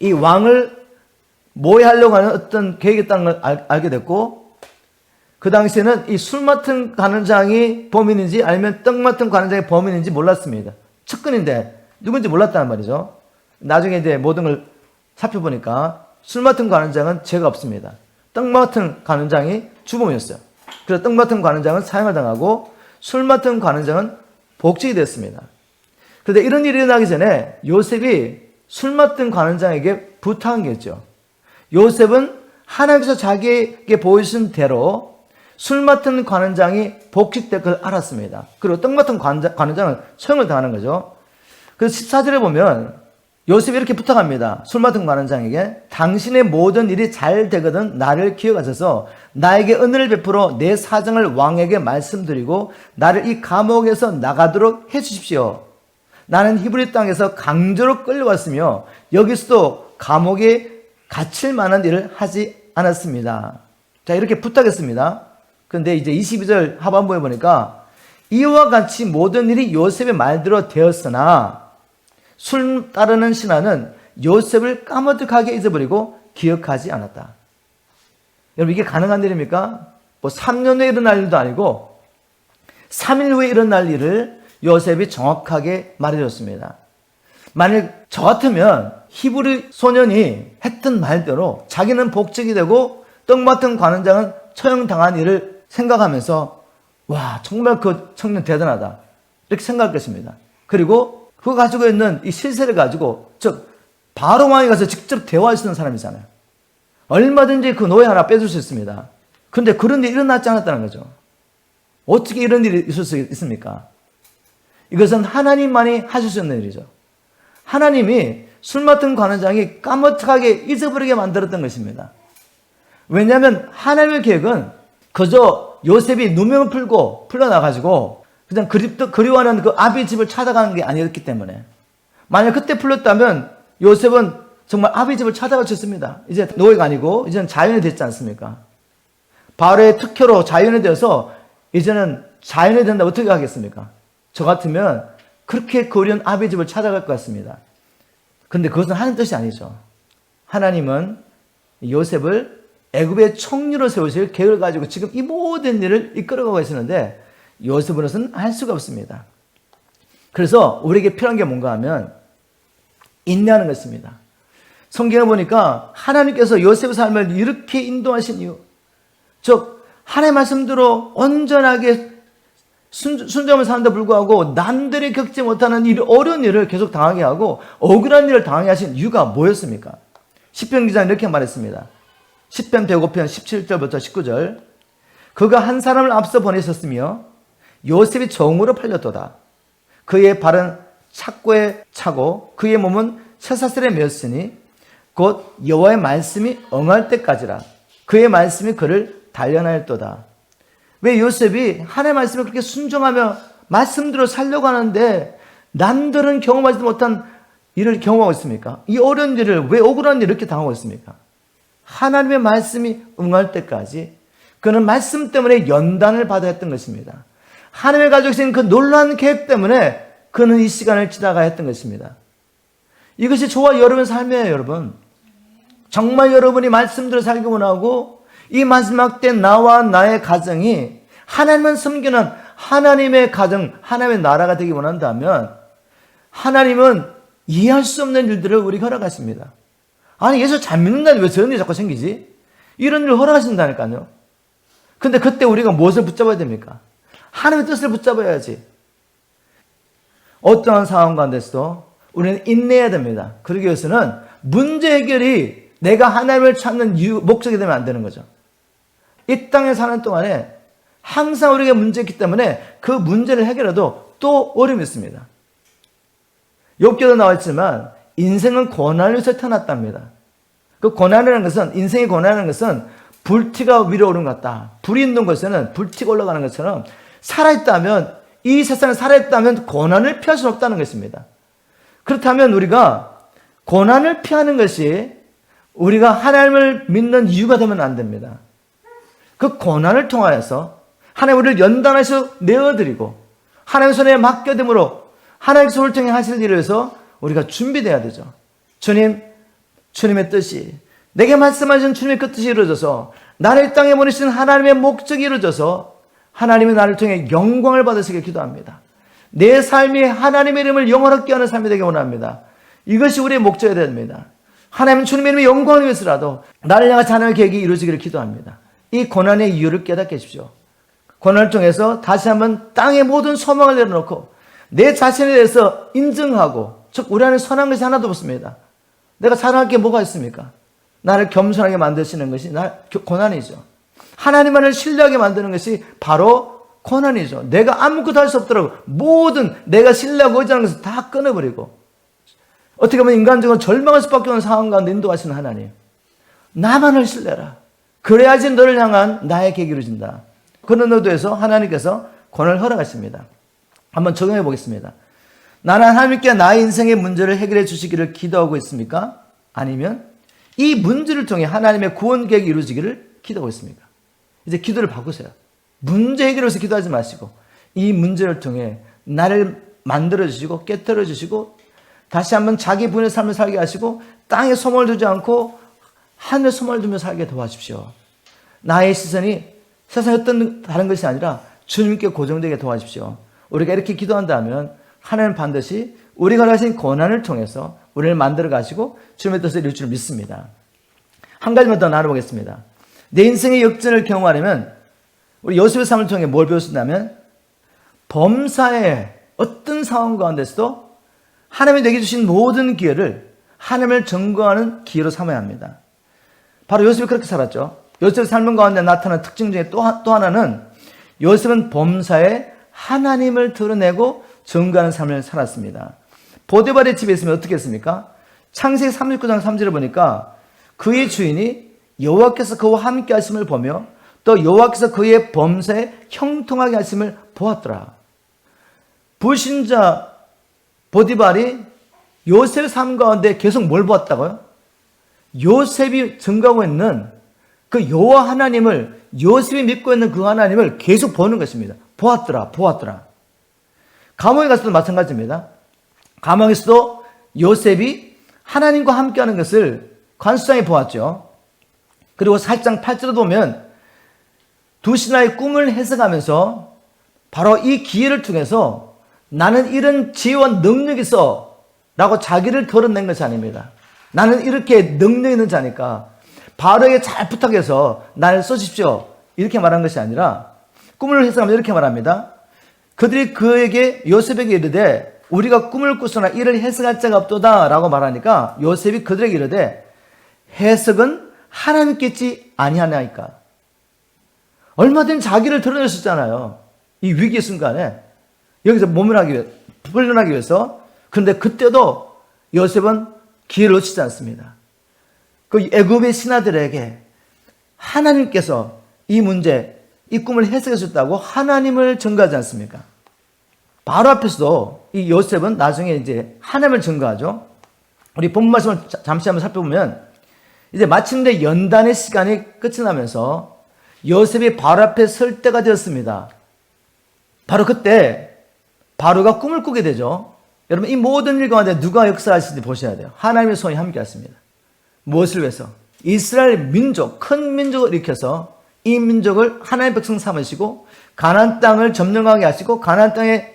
이 왕을 모해하려고 하는 어떤 계획이 있다는 걸 알게 됐고, 그 당시에는 이 술 맡은 관원장이 범인인지 아니면 떡 맡은 관원장이 범인인지 몰랐습니다. 측근인데 누군지 몰랐다는 말이죠. 나중에 이제 모든 걸 살펴보니까 술 맡은 관원장은 죄가 없습니다. 떡 맡은 관원장이 주범이었어요. 그래서 떡 맡은 관원장은 사형을 당하고 술 맡은 관원장은 복직이 됐습니다. 그런데 이런 일이 일어나기 전에 요셉이 술 맡은 관원장에게 부탁한 게 있죠. 요셉은 하나님께서 자기에게 보여주신 대로 술 맡은 관원장이 복직될 걸 알았습니다. 그리고 떡 맡은 관원장은 처형을 당하는 거죠. 그래서 14절에 보면 요셉이 이렇게 부탁합니다. 술 맡은 관원장에게 당신의 모든 일이 잘 되거든 나를 기억하셔서 나에게 은혜를 베풀어 내 사정을 왕에게 말씀드리고 나를 이 감옥에서 나가도록 해주십시오. 나는 히브리 땅에서 강제로 끌려왔으며 여기서도 감옥에 갇힐 만한 일을 하지 않았습니다. 자, 이렇게 부탁했습니다. 그런데 이제 22절 하반부에 보니까 이와 같이 모든 일이 요셉의 말대로 되었으나 술 따르는 신하는 요셉을 까마득하게 잊어버리고 기억하지 않았다. 여러분, 이게 가능한 일입니까? 뭐 3년 후에 일어날 일도 아니고 3일 후에 일어날 일을 요셉이 정확하게 말해줬습니다. 만약 저 같으면 히브리 소년이 했던 말대로 자기는 복직이 되고 떡 맡은 관원장은 처형당한 일을 생각하면서 와, 정말 그 청년 대단하다 이렇게 생각할 것입니다. 그리고 그거 가지고 있는 이 실세를 가지고 즉 바로 왕이 가서 직접 대화할 수 있는 사람이잖아요. 얼마든지 그 노예 하나 빼줄 수 있습니다. 그런데 그런 일이 일어나지 않았다는 거죠. 어떻게 이런 일이 있을 수 있습니까? 이것은 하나님만이 하실 수 있는 일이죠. 하나님이 술 맡은 관원장이 까마득하게 잊어버리게 만들었던 것입니다. 왜냐하면 하나님의 계획은 그저 요셉이 누명을 풀고 풀려나가지고 그냥 그리워하는 그 아비 집을 찾아가는 게 아니었기 때문에, 만약 그때 풀렸다면 요셉은 정말 아비 집을 찾아갈 수 있습니다. 이제 노예가 아니고 이제는 자연이 됐지 않습니까? 바로의 특효로 자연이 되어서 이제는 자연이 된다고 어떻게 하겠습니까? 저 같으면 그렇게 그리운 아비 집을 찾아갈 것 같습니다. 그런데 그것은 하나님 뜻이 아니죠. 하나님은 요셉을 애굽의 총리로 세우실 계획을 가지고 지금 이 모든 일을 이끌어가고 계시는데 요셉으로서는 할 수가 없습니다. 그래서 우리에게 필요한 게 뭔가 하면 인내하는 것입니다. 성경을 보니까 하나님께서 요셉의 삶을 이렇게 인도하신 이유, 즉 하나님의 말씀대로 온전하게 순종을 사는데 불구하고 남들이 겪지 못하는 어려운 일을 계속 당하게 하고 억울한 일을 당하게 하신 이유가 뭐였습니까? 시편 기자는 이렇게 말했습니다. 시편 105편 17절부터 19절. 그가 한 사람을 앞서 보내셨으며 요셉이 정으로 팔렸도다. 그의 발은 착고에 차고 그의 몸은 쇠사슬에 매었으니 곧 여호와의 말씀이 응할 때까지라. 그의 말씀이 그를 단련하였도다. 왜 요셉이 하나님의 말씀을 그렇게 순종하며 말씀대로 살려고 하는데 남들은 경험하지 못한 일을 경험하고 있습니까? 이 어려운 일을, 왜 억울한 일을 이렇게 당하고 있습니까? 하나님의 말씀이 응할 때까지 그는 말씀 때문에 연단을 받아야 했던 것입니다. 하나님의 가지고 계신 그 놀라운 계획 때문에 그는 이 시간을 지나가야 했던 것입니다. 이것이 저와 여러분의 삶이에요, 여러분. 정말 여러분이 말씀대로 살기 원하고 이 마지막 때 나와 나의 가정이 하나님을 섬기는 하나님의 가정, 하나님의 나라가 되기 원한다면 하나님은 이해할 수 없는 일들을 우리에게 허락하십니다. 아니, 예수 잘 믿는다는데 왜 저런 일이 자꾸 생기지? 이런 일을 허락하신다니까요. 근데 그때 우리가 무엇을 붙잡아야 됩니까? 하나님의 뜻을 붙잡아야지. 어떠한 상황 가운데서도 우리는 인내해야 됩니다. 그러기 위해서는 문제 해결이 내가 하나님을 찾는 목적이 되면 안 되는 거죠. 이 땅에 사는 동안에 항상 우리에게 문제가 있기 때문에 그 문제를 해결해도 또 어려움이 있습니다. 욥기도 나왔지만 인생은 고난을 위해서 태어났답니다. 그 고난이라는 것은, 인생의 고난이라는 것은 불티가 위로 오른 것 같다. 불이 있는 곳에는 불티가 올라가는 것처럼 살아있다면, 이 세상에 살아있다면 고난을 피할 수 없다는 것입니다. 그렇다면 우리가 고난을 피하는 것이 우리가 하나님을 믿는 이유가 되면 안 됩니다. 그 고난을 통하여서 하나님 우리를 연단해서 내어드리고 하나님 손에 맡겨둠으로 하나님의 손을 통해 하실 일을 위해서 우리가 준비되어야 되죠. 주님의 뜻이, 내게 말씀하신 주님의 그 뜻이 이루어져서 나를 이 땅에 보내신 하나님의 목적이 이루어져서 하나님이 나를 통해 영광을 받으시길 기도합니다. 내 삶이 하나님의 이름을 영원하게 하는 삶이 되기 원합니다. 이것이 우리의 목적이 됩니다. 하나님은 주님의 이름의 영광을 위해서라도 나를 향한 하나님의 계획이 이루어지기를 기도합니다. 이 고난의 이유를 깨닫게 해주십시오. 고난을 통해서 다시 한번 땅의 모든 소망을 내려놓고 내 자신에 대해서 인정하고, 즉 우리 안에 선한 것이 하나도 없습니다. 내가 자랑할 게 뭐가 있습니까? 나를 겸손하게 만드시는 것이 고난이죠. 하나님만을 신뢰하게 만드는 것이 바로 고난이죠. 내가 아무것도 할 수 없더라고 모든 내가 신뢰하고 의지하는 것을 다 끊어버리고, 어떻게 보면 인간적으로 절망할 수밖에 없는 상황 가운데 인도하시는 하나님, 나만을 신뢰라. 그래야지 너를 향한 나의 계획이 이루어진다. 그런 의도에서 하나님께서 고난을 허락하십니다. 한번 적용해 보겠습니다. 나는 하나님께 나의 인생의 문제를 해결해 주시기를 기도하고 있습니까? 아니면 이 문제를 통해 하나님의 구원 계획이 이루어지기를 기도하고 있습니까? 이제 기도를 바꾸세요. 문제 해결을 위해서 기도하지 마시고 이 문제를 통해 나를 만들어 주시고 깨뜨려 주시고 다시 한번 자기 분의 삶을 살게 하시고 땅에 소망을 두지 않고 하늘에 소망을 두며 살게 도와주십시오. 나의 시선이 세상에 어떤 다른 것이 아니라 주님께 고정되게 도와주십시오. 우리가 이렇게 기도한다면 하나님은 반드시 우리가 가진 고난을 통해서 우리를 만들어 가시고 주님의 뜻을 이룰 줄 믿습니다. 한 가지만 더 나눠보겠습니다. 내 인생의 역전을 경험하려면 우리 요셉의 삶을 통해 뭘 배웠냐면 범사의 어떤 상황 가운데서도 하나님이 내게 주신 모든 기회를 하나님을 증거하는 기회로 삼아야 합니다. 바로 요셉이 그렇게 살았죠. 요셉의 삶 가운데 나타나는 특징 중에 또 하나는 요셉은 범사에 하나님을 드러내고 증거하는 삶을 살았습니다. 보디발의 집에 있으면 어떻게 했습니까? 창세기 39장 3절을 보니까 그의 주인이 여호와께서 그와 함께 하심을 보며 또 여호와께서 그의 범사에 형통하게 하심을 보았더라. 불신자 보디발이 요셉의 삶 가운데 계속 뭘 보았다고요? 요셉이 증거하고 있는 그 여호와 하나님을, 요셉이 믿고 있는 그 하나님을 계속 보는 것입니다. 보았더라. 감옥에 가서도 마찬가지입니다. 감옥에서도 요셉이 하나님과 함께하는 것을 관수장이 보았죠. 그리고 4장 8절에 보면 두 신하의 꿈을 해석하면서 바로 이 기회를 통해서 나는 이런 지혜와 능력이 있어 라고 자기를 드러낸 것이 아닙니다. 나는 이렇게 능력 있는 자니까 바로에게 잘 부탁해서 나를 써주십시오 이렇게 말한 것이 아니라 꿈을 해석하면 이렇게 말합니다. 그들이 그에게 요셉에게 이르되 우리가 꿈을 꾸소나 이를 해석할 자가 없도다 라고 말하니까 요셉이 그들에게 이르되 해석은 하나님께 있지 아니하나이까. 얼마든지 자기를 드러낼 수 있잖아요. 이 위기 순간에 여기서 풀려나기 위해서. 그런데 그때도 요셉은 기회를 놓치지 않습니다. 그 애굽의 신하들에게 하나님께서 이 문제, 이 꿈을 해석해 줬다고 하나님을 증거하지 않습니까? 바로 앞에서도 이 요셉은 나중에 이제 하나님을 증거하죠. 우리 본문 말씀을 잠시 한번 살펴보면 이제 마침내 연단의 시간이 끝이 나면서 요셉이 바로 앞에 설 때가 되었습니다. 바로 그때 바로가 꿈을 꾸게 되죠. 여러분 이 모든 일 가운데 누가 역사하시는지 보셔야 돼요. 하나님의 손이 함께 하십니다. 무엇을 위해서? 이스라엘 민족, 큰 민족을 일으켜서 이 민족을 하나님의 백성 삼으시고 가나안 땅을 점령하게 하시고 가나안 땅에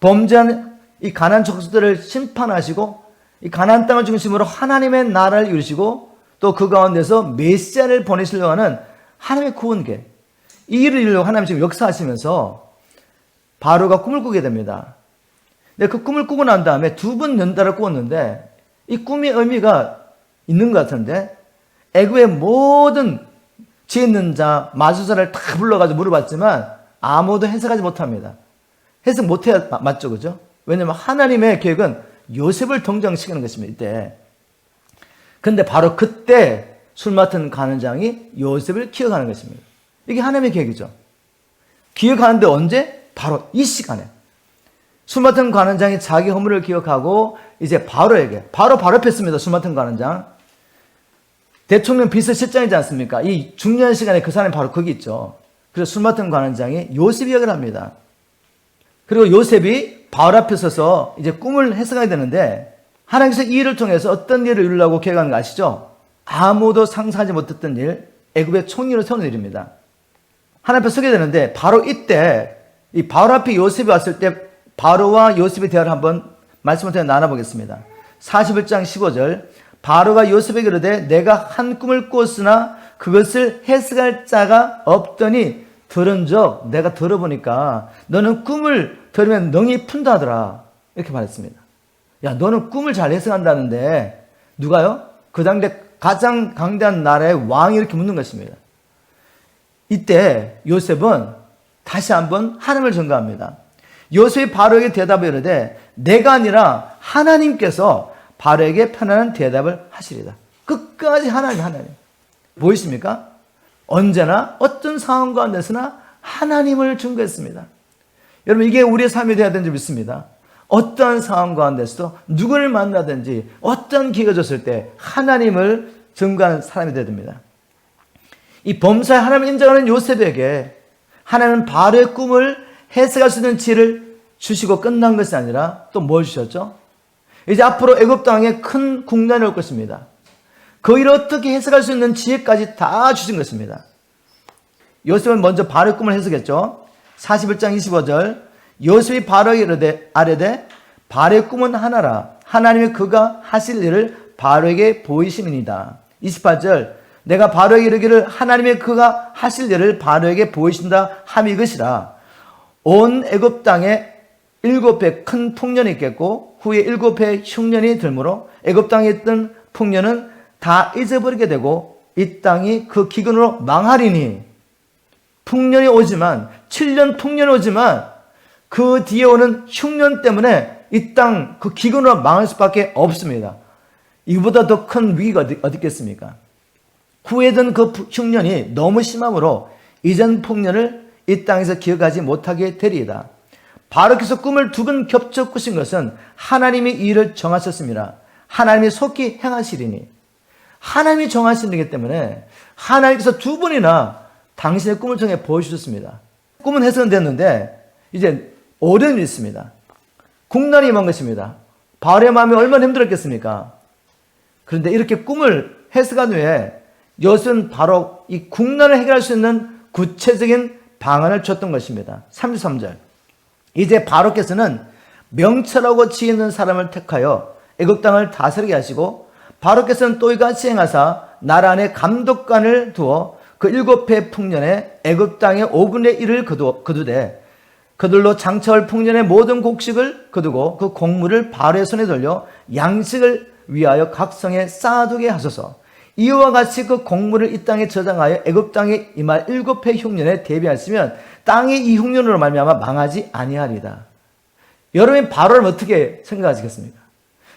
범죄한 이 가나안 족속들을 심판하시고 이 가나안 땅을 중심으로 하나님의 나라를 이루시고 또 그 가운데서 메시아를 보내시려고 하는 하나님의 구원계, 이 일을 이루려고 하나님 지금 역사하시면서 바로가 꿈을 꾸게 됩니다. 근데 그 꿈을 꾸고 난 다음에 두 번 연달아 꾸었는데 이 꿈의 의미가 있는 것 같은데 애굽의 모든 지혜 있는 자, 마술사를 다 불러가지고 물어봤지만 아무도 해석하지 못합니다. 해석 못해야 맞죠, 그죠? 왜냐하면 하나님의 계획은 요셉을 등장시키는 것입니다, 이때. 근데 바로 그때 술 맡은 간원장이 요셉을 기억하는 것입니다. 이게 하나님의 계획이죠. 기억하는데 언제? 바로 이 시간에. 술 맡은 간원장이 자기 허물을 기억하고 이제 바로에게, 바로 옆에 술 맡은 간원장. 대통령 비서실장이지 않습니까? 이 중요한 시간에 그 사람이 바로 거기 있죠. 그래서 술 맡은 관원장이 요셉 이야기를 합니다. 그리고 요셉이 바로 앞에 서서 이제 꿈을 해석하게 되는데 하나님께서 이 일을 통해서 어떤 일을 이루려고 계획하는 거 아시죠? 아무도 상상하지 못했던 일, 애굽의 총리로 세우는 일입니다. 하나님 앞에 서게 되는데 바로 이때 이 바로 앞에 요셉이 왔을 때 바로와 요셉의 대화를 한번 말씀을 통해 나눠보겠습니다. 41장 15절 바로가 요셉에게 이르되 내가 한 꿈을 꾸었으나 그것을 해석할 자가 없더니 들은즉 내가 들어보니까 너는 꿈을 들으면 능히 푼다 하더라. 이렇게 말했습니다. 야, 너는 꿈을 잘 해석한다는데 누가요? 그 당대 가장 강대한 나라의 왕이 이렇게 묻는 것입니다. 이때 요셉은 다시 한번 하나님을 전가합니다. 요셉이 바로에게 대답을 이르되 내가 아니라 하나님께서 바로에게 편안한 대답을 하시리다. 끝까지 하나님. 보이십니까? 언제나 어떤 상황 가운데서나 하나님을 증거했습니다. 여러분 이게 우리의 삶이 되어야 되는 줄 믿습니다. 어떠한 상황 가운데서도 누구를 만나든지 어떤 기회가 줬을 때 하나님을 증거하는 사람이 되어야 됩니다. 이 범사에 하나님을 인정하는 요셉에게 하나님은 바로의 꿈을 해석할 수 있는 지혜를 주시고 끝난 것이 아니라 또 뭘 주셨죠? 이제 앞으로 애굽 땅에 큰 국난이 올 것입니다. 그 일을 어떻게 해석할 수 있는 지혜까지 다 주신 것입니다. 요셉은 먼저 바로의 꿈을 해석했죠. 41장 25절 요셉이 바로에게 아뢰되 바로의 꿈은 하나라. 하나님이 그가 하실 일을 바로에게 보이심이니이다. 28절 내가 바로에게 이르기를 하나님이 그가 하실 일을 바로에게 보이신다 함이 이것이라. 온 애굽 땅에 7배 큰 풍년이 있겠고 후에 7배 흉년이 들므로 애굽 땅에 있던 풍년은 다 잊어버리게 되고 이 땅이 그 기근으로 망하리니. 풍년이 오지만 7년 풍년이 오지만 그 뒤에 오는 흉년 때문에 이 땅 그 기근으로 망할 수밖에 없습니다. 이보다 더 큰 위기가 어디 있겠습니까? 후에던 그 흉년이 너무 심함으로 이전 풍년을 이 땅에서 기억하지 못하게 되리이다. 바로께서 꿈을 두 번 겹쳐 꾸신 것은 하나님이 이 일을 정하셨습니다. 하나님이 속히 행하시리니. 하나님이 정하신 일이기 때문에 하나님께서 두 번이나 당신의 꿈을 통해 보여주셨습니다. 꿈은 해석은 됐는데 이제 어려운 일이 있습니다. 국난이 임한 것입니다. 바로의 마음이 얼마나 힘들었겠습니까? 그런데 이렇게 꿈을 해석한 후에 요셉은 바로 이 국난을 해결할 수 있는 구체적인 방안을 줬던 것입니다. 33절 이제 바로께서는 명철하고 지혜 있는 사람을 택하여 애굽 땅을 다스리게 하시고 바로께서는 또 이같이 행하사 나라 안에 감독관을 두어 그 7해 풍년에 애굽 땅의 5분의 1을 거두되 그들로 장차올 풍년의 모든 곡식을 거두고 그 곡물을 바로의 손에 돌려 양식을 위하여 각 성에 쌓아두게 하소서. 이와 같이 그 곡물을 이 땅에 저장하여 애굽 땅에 임할 7해 흉년에 대비하시면 땅이 이 흉년으로 말미암아 망하지 아니하리다. 여러분이 바로를 어떻게 생각하시겠습니까?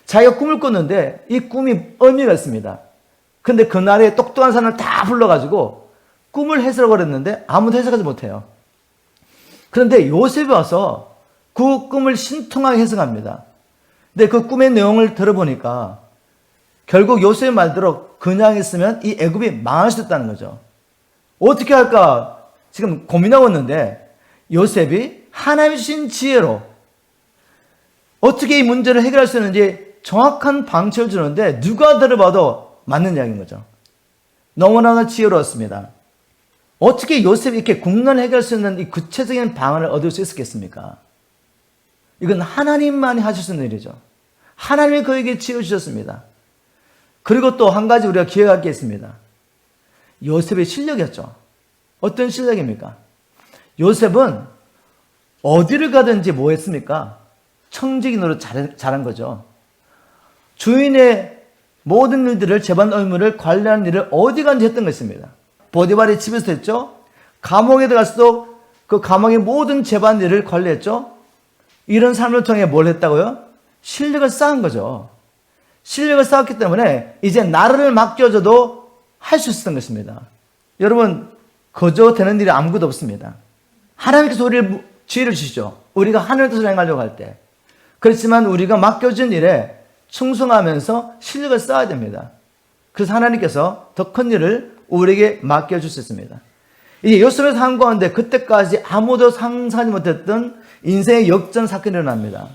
자기가 꿈을 꿨는데 이 꿈이 의미가 있습니다. 근데 그날에 똑똑한 사람을 다 불러가지고 꿈을 해석을 했는데 아무도 해석하지 못해요. 그런데 요셉이 와서 그 꿈을 신통하게 해석합니다. 근데 그 꿈의 내용을 들어보니까 결국 요셉의 말대로 그냥 있으면 이 애굽이 망할 수 있다는 거죠. 어떻게 할까 지금 고민하고 있는데 요셉이 하나님이 주신 지혜로 어떻게 이 문제를 해결할 수 있는지 정확한 방책을 주는데 누가 들어봐도 맞는 이야기인 거죠. 너무나 지혜로웠습니다. 어떻게 요셉이 이렇게 국난 해결할 수 있는 이 구체적인 방안을 얻을 수 있었겠습니까? 이건 하나님만이 하실 수 있는 일이죠. 하나님이 그에게 지어주셨습니다. 그리고 또 한 가지 우리가 기억할 게 있습니다. 요셉의 실력이었죠. 어떤 실력입니까? 요셉은 어디를 가든지 뭐 했습니까? 청지기노릇 잘한 거죠. 주인의 모든 일들을, 재반 의무를 관리하는 일을 어디 가든지 했던 것입니다. 보디발의 집에서 했죠. 감옥에 들어가서도 그 감옥의 모든 재반 일을 관리했죠. 이런 삶을 통해 뭘 했다고요? 실력을 쌓은 거죠. 실력을 쌓았기 때문에 이제 나라를 맡겨줘도 할 수 있었던 것입니다. 여러분, 거저 되는 일이 아무것도 없습니다. 하나님께서 우리를 지혜를 주시죠. 우리가 하늘의 뜻을 행하려고 할 때. 그렇지만 우리가 맡겨진 일에 충성하면서 실력을 쌓아야 됩니다. 그래서 하나님께서 더 큰 일을 우리에게 맡겨줄 수 있습니다. 이제 요셉의 삶 가운데 그때까지 아무도 상상하지 못했던 인생의 역전 사건이 일어납니다.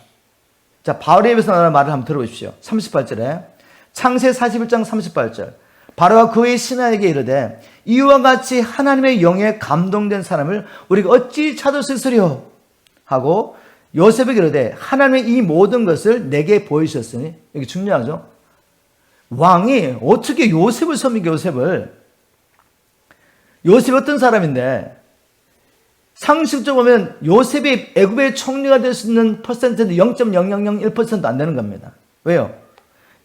자, 바울에 입에서 나오는 말을 한번 들어보십시오. 38절에 창세기 41장 38절 바로가 그의 신하에게 이르되 이와 같이 하나님의 영에 감동된 사람을 우리가 어찌 찾을 수 있으리요? 하고 요셉에게 이르되 하나님의 이 모든 것을 내게 보이셨으니, 이게 중요하죠. 왕이 어떻게 요셉을 섬기게, 요셉이 어떤 사람인데, 상식적으로 보면 요셉이 애굽의 총리가 될 수 있는 퍼센트는 0.0001%도 안 되는 겁니다. 왜요?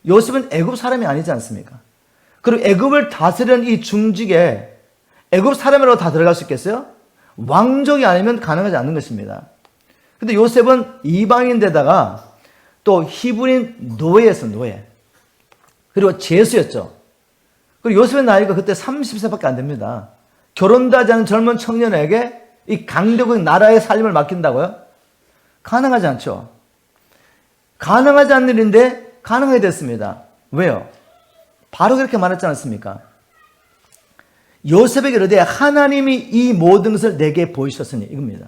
요셉은 애굽 사람이 아니지 않습니까? 그리고 애굽을 다스리는 이 중직에 애굽 사람이라고 다 들어갈 수 있겠어요? 왕족이 아니면 가능하지 않는 것입니다. 근데 요셉은 이방인데다가 또 히브리인 노예였어, 노예. 그리고 제수였죠. 그리고 요셉의 나이가 그때 30세밖에 안 됩니다. 결혼도 하지 않은 젊은 청년에게 이 강대국 나라의 삶을 맡긴다고요? 가능하지 않죠. 가능하지 않는 일인데 가능하게 됐습니다. 왜요? 바로 그렇게 말했지 않습니까? 요셉에게 이르되 하나님이 이 모든 것을 내게 보이셨으니, 이겁니다.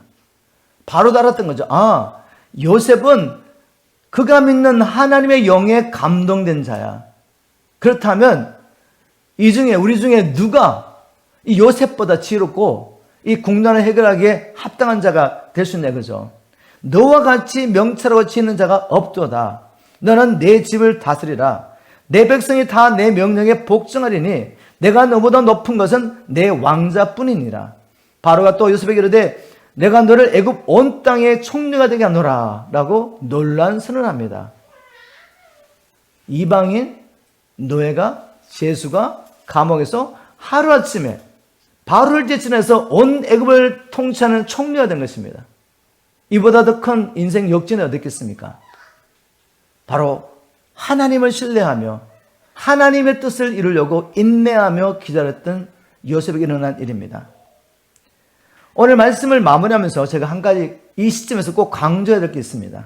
바로 알았던 거죠. 아, 요셉은 그가 믿는 하나님의 영에 감동된 자야. 그렇다면 우리 중에 누가 이 요셉보다 지혜롭고 이 국난을 해결하기에 합당한 자가 될 수 있냐, 그죠? 너와 같이 명철하고 지혜있는 자가 없도다. 너는 내 집을 다스리라. 내 백성이 다 내 명령에 복종하리니 내가 너보다 높은 것은 내 왕자뿐이니라. 바로가 또 요셉에게 이르되 내가 너를 애굽 온 땅의 총리가 되게 하노라 라고 놀란 선언합니다. 이방인 노예가, 제수가 감옥에서 하루아침에 바로를 제친해서 온 애굽을 통치하는 총리가 된 것입니다. 이보다 더 큰 인생 역전이 어디 있겠습니까? 바로 하나님을 신뢰하며 하나님의 뜻을 이루려고 인내하며 기다렸던 요셉에게 일어난 일입니다. 오늘 말씀을 마무리하면서 제가 한 가지 이 시점에서 꼭 강조해야 될 게 있습니다.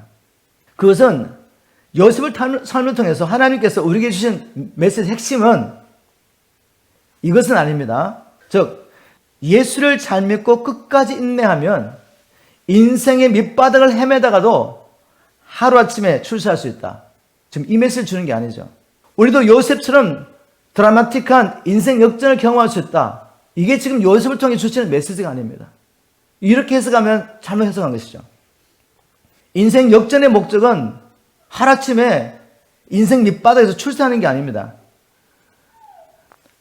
그것은 요셉을 삶을 통해서 하나님께서 우리에게 주신 메시지 핵심은 이것은 아닙니다. 즉 예수를 잘 믿고 끝까지 인내하면 인생의 밑바닥을 헤매다가도 하루아침에 출세할 수 있다. 지금 이 메시지를 주는 게 아니죠. 우리도 요셉처럼 드라마틱한 인생 역전을 경험할 수 있다. 이게 지금 요셉을 통해 주시는 메시지가 아닙니다. 이렇게 해석하면 잘못 해석한 것이죠. 인생 역전의 목적은 하루아침에 인생 밑바닥에서 출세하는 게 아닙니다.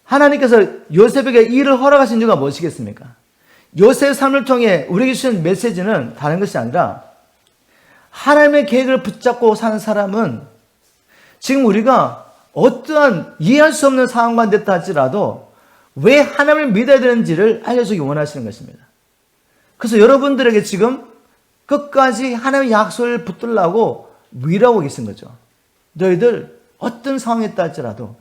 하나님께서 요셉에게 이 일을 허락하신 이유가 무엇이겠습니까? 요셉의 삶을 통해 우리에게 주신 메시지는 다른 것이 아니라 하나님의 계획을 붙잡고 사는 사람은 지금 우리가 어떠한 이해할 수 없는 상황만 됐다 할지라도 왜 하나님을 믿어야 되는지를 알려주기 원하시는 것입니다. 그래서 여러분들에게 지금 끝까지 하나님의 약속을 붙들라고 위로하고 계신 거죠. 너희들 어떤 상황에 있다 할지라도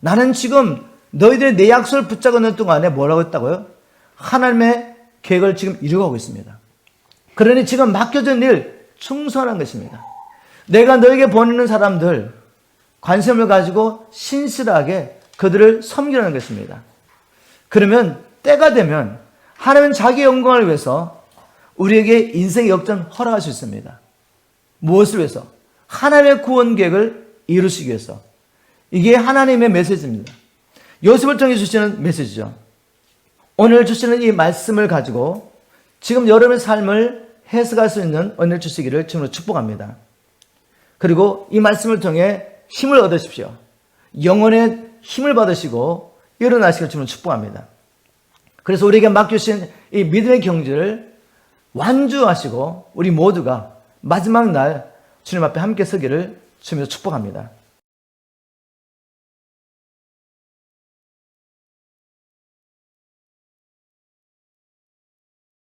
나는 지금 너희들이 내 약속을 붙잡고 있는 동안에 뭐라고 했다고요? 하나님의 계획을 지금 이루어가고 있습니다. 그러니 지금 맡겨진 일 충성하는 것입니다. 내가 너에게 보내는 사람들 관심을 가지고 신실하게 그들을 섬기라는 것입니다. 그러면 때가 되면 하나님은 자기의 영광을 위해서 우리에게 인생의 역전 허락할 수 있습니다. 무엇을 위해서? 하나님의 구원 계획을 이루시기 위해서. 이게 하나님의 메시지입니다. 요셉을 통해 주시는 메시지죠. 오늘 주시는 이 말씀을 가지고 지금 여러분의 삶을 해석할 수 있는 은혜를 주시기를 주님으로 축복합니다. 그리고 이 말씀을 통해 힘을 얻으십시오. 영혼의 힘을 받으시고 일어나시기를 주님으로 축복합니다. 그래서 우리에게 맡겨주신 이 믿음의 경주를 완주하시고 우리 모두가 마지막 날 주님 앞에 함께 서기를 주님으로 축복합니다.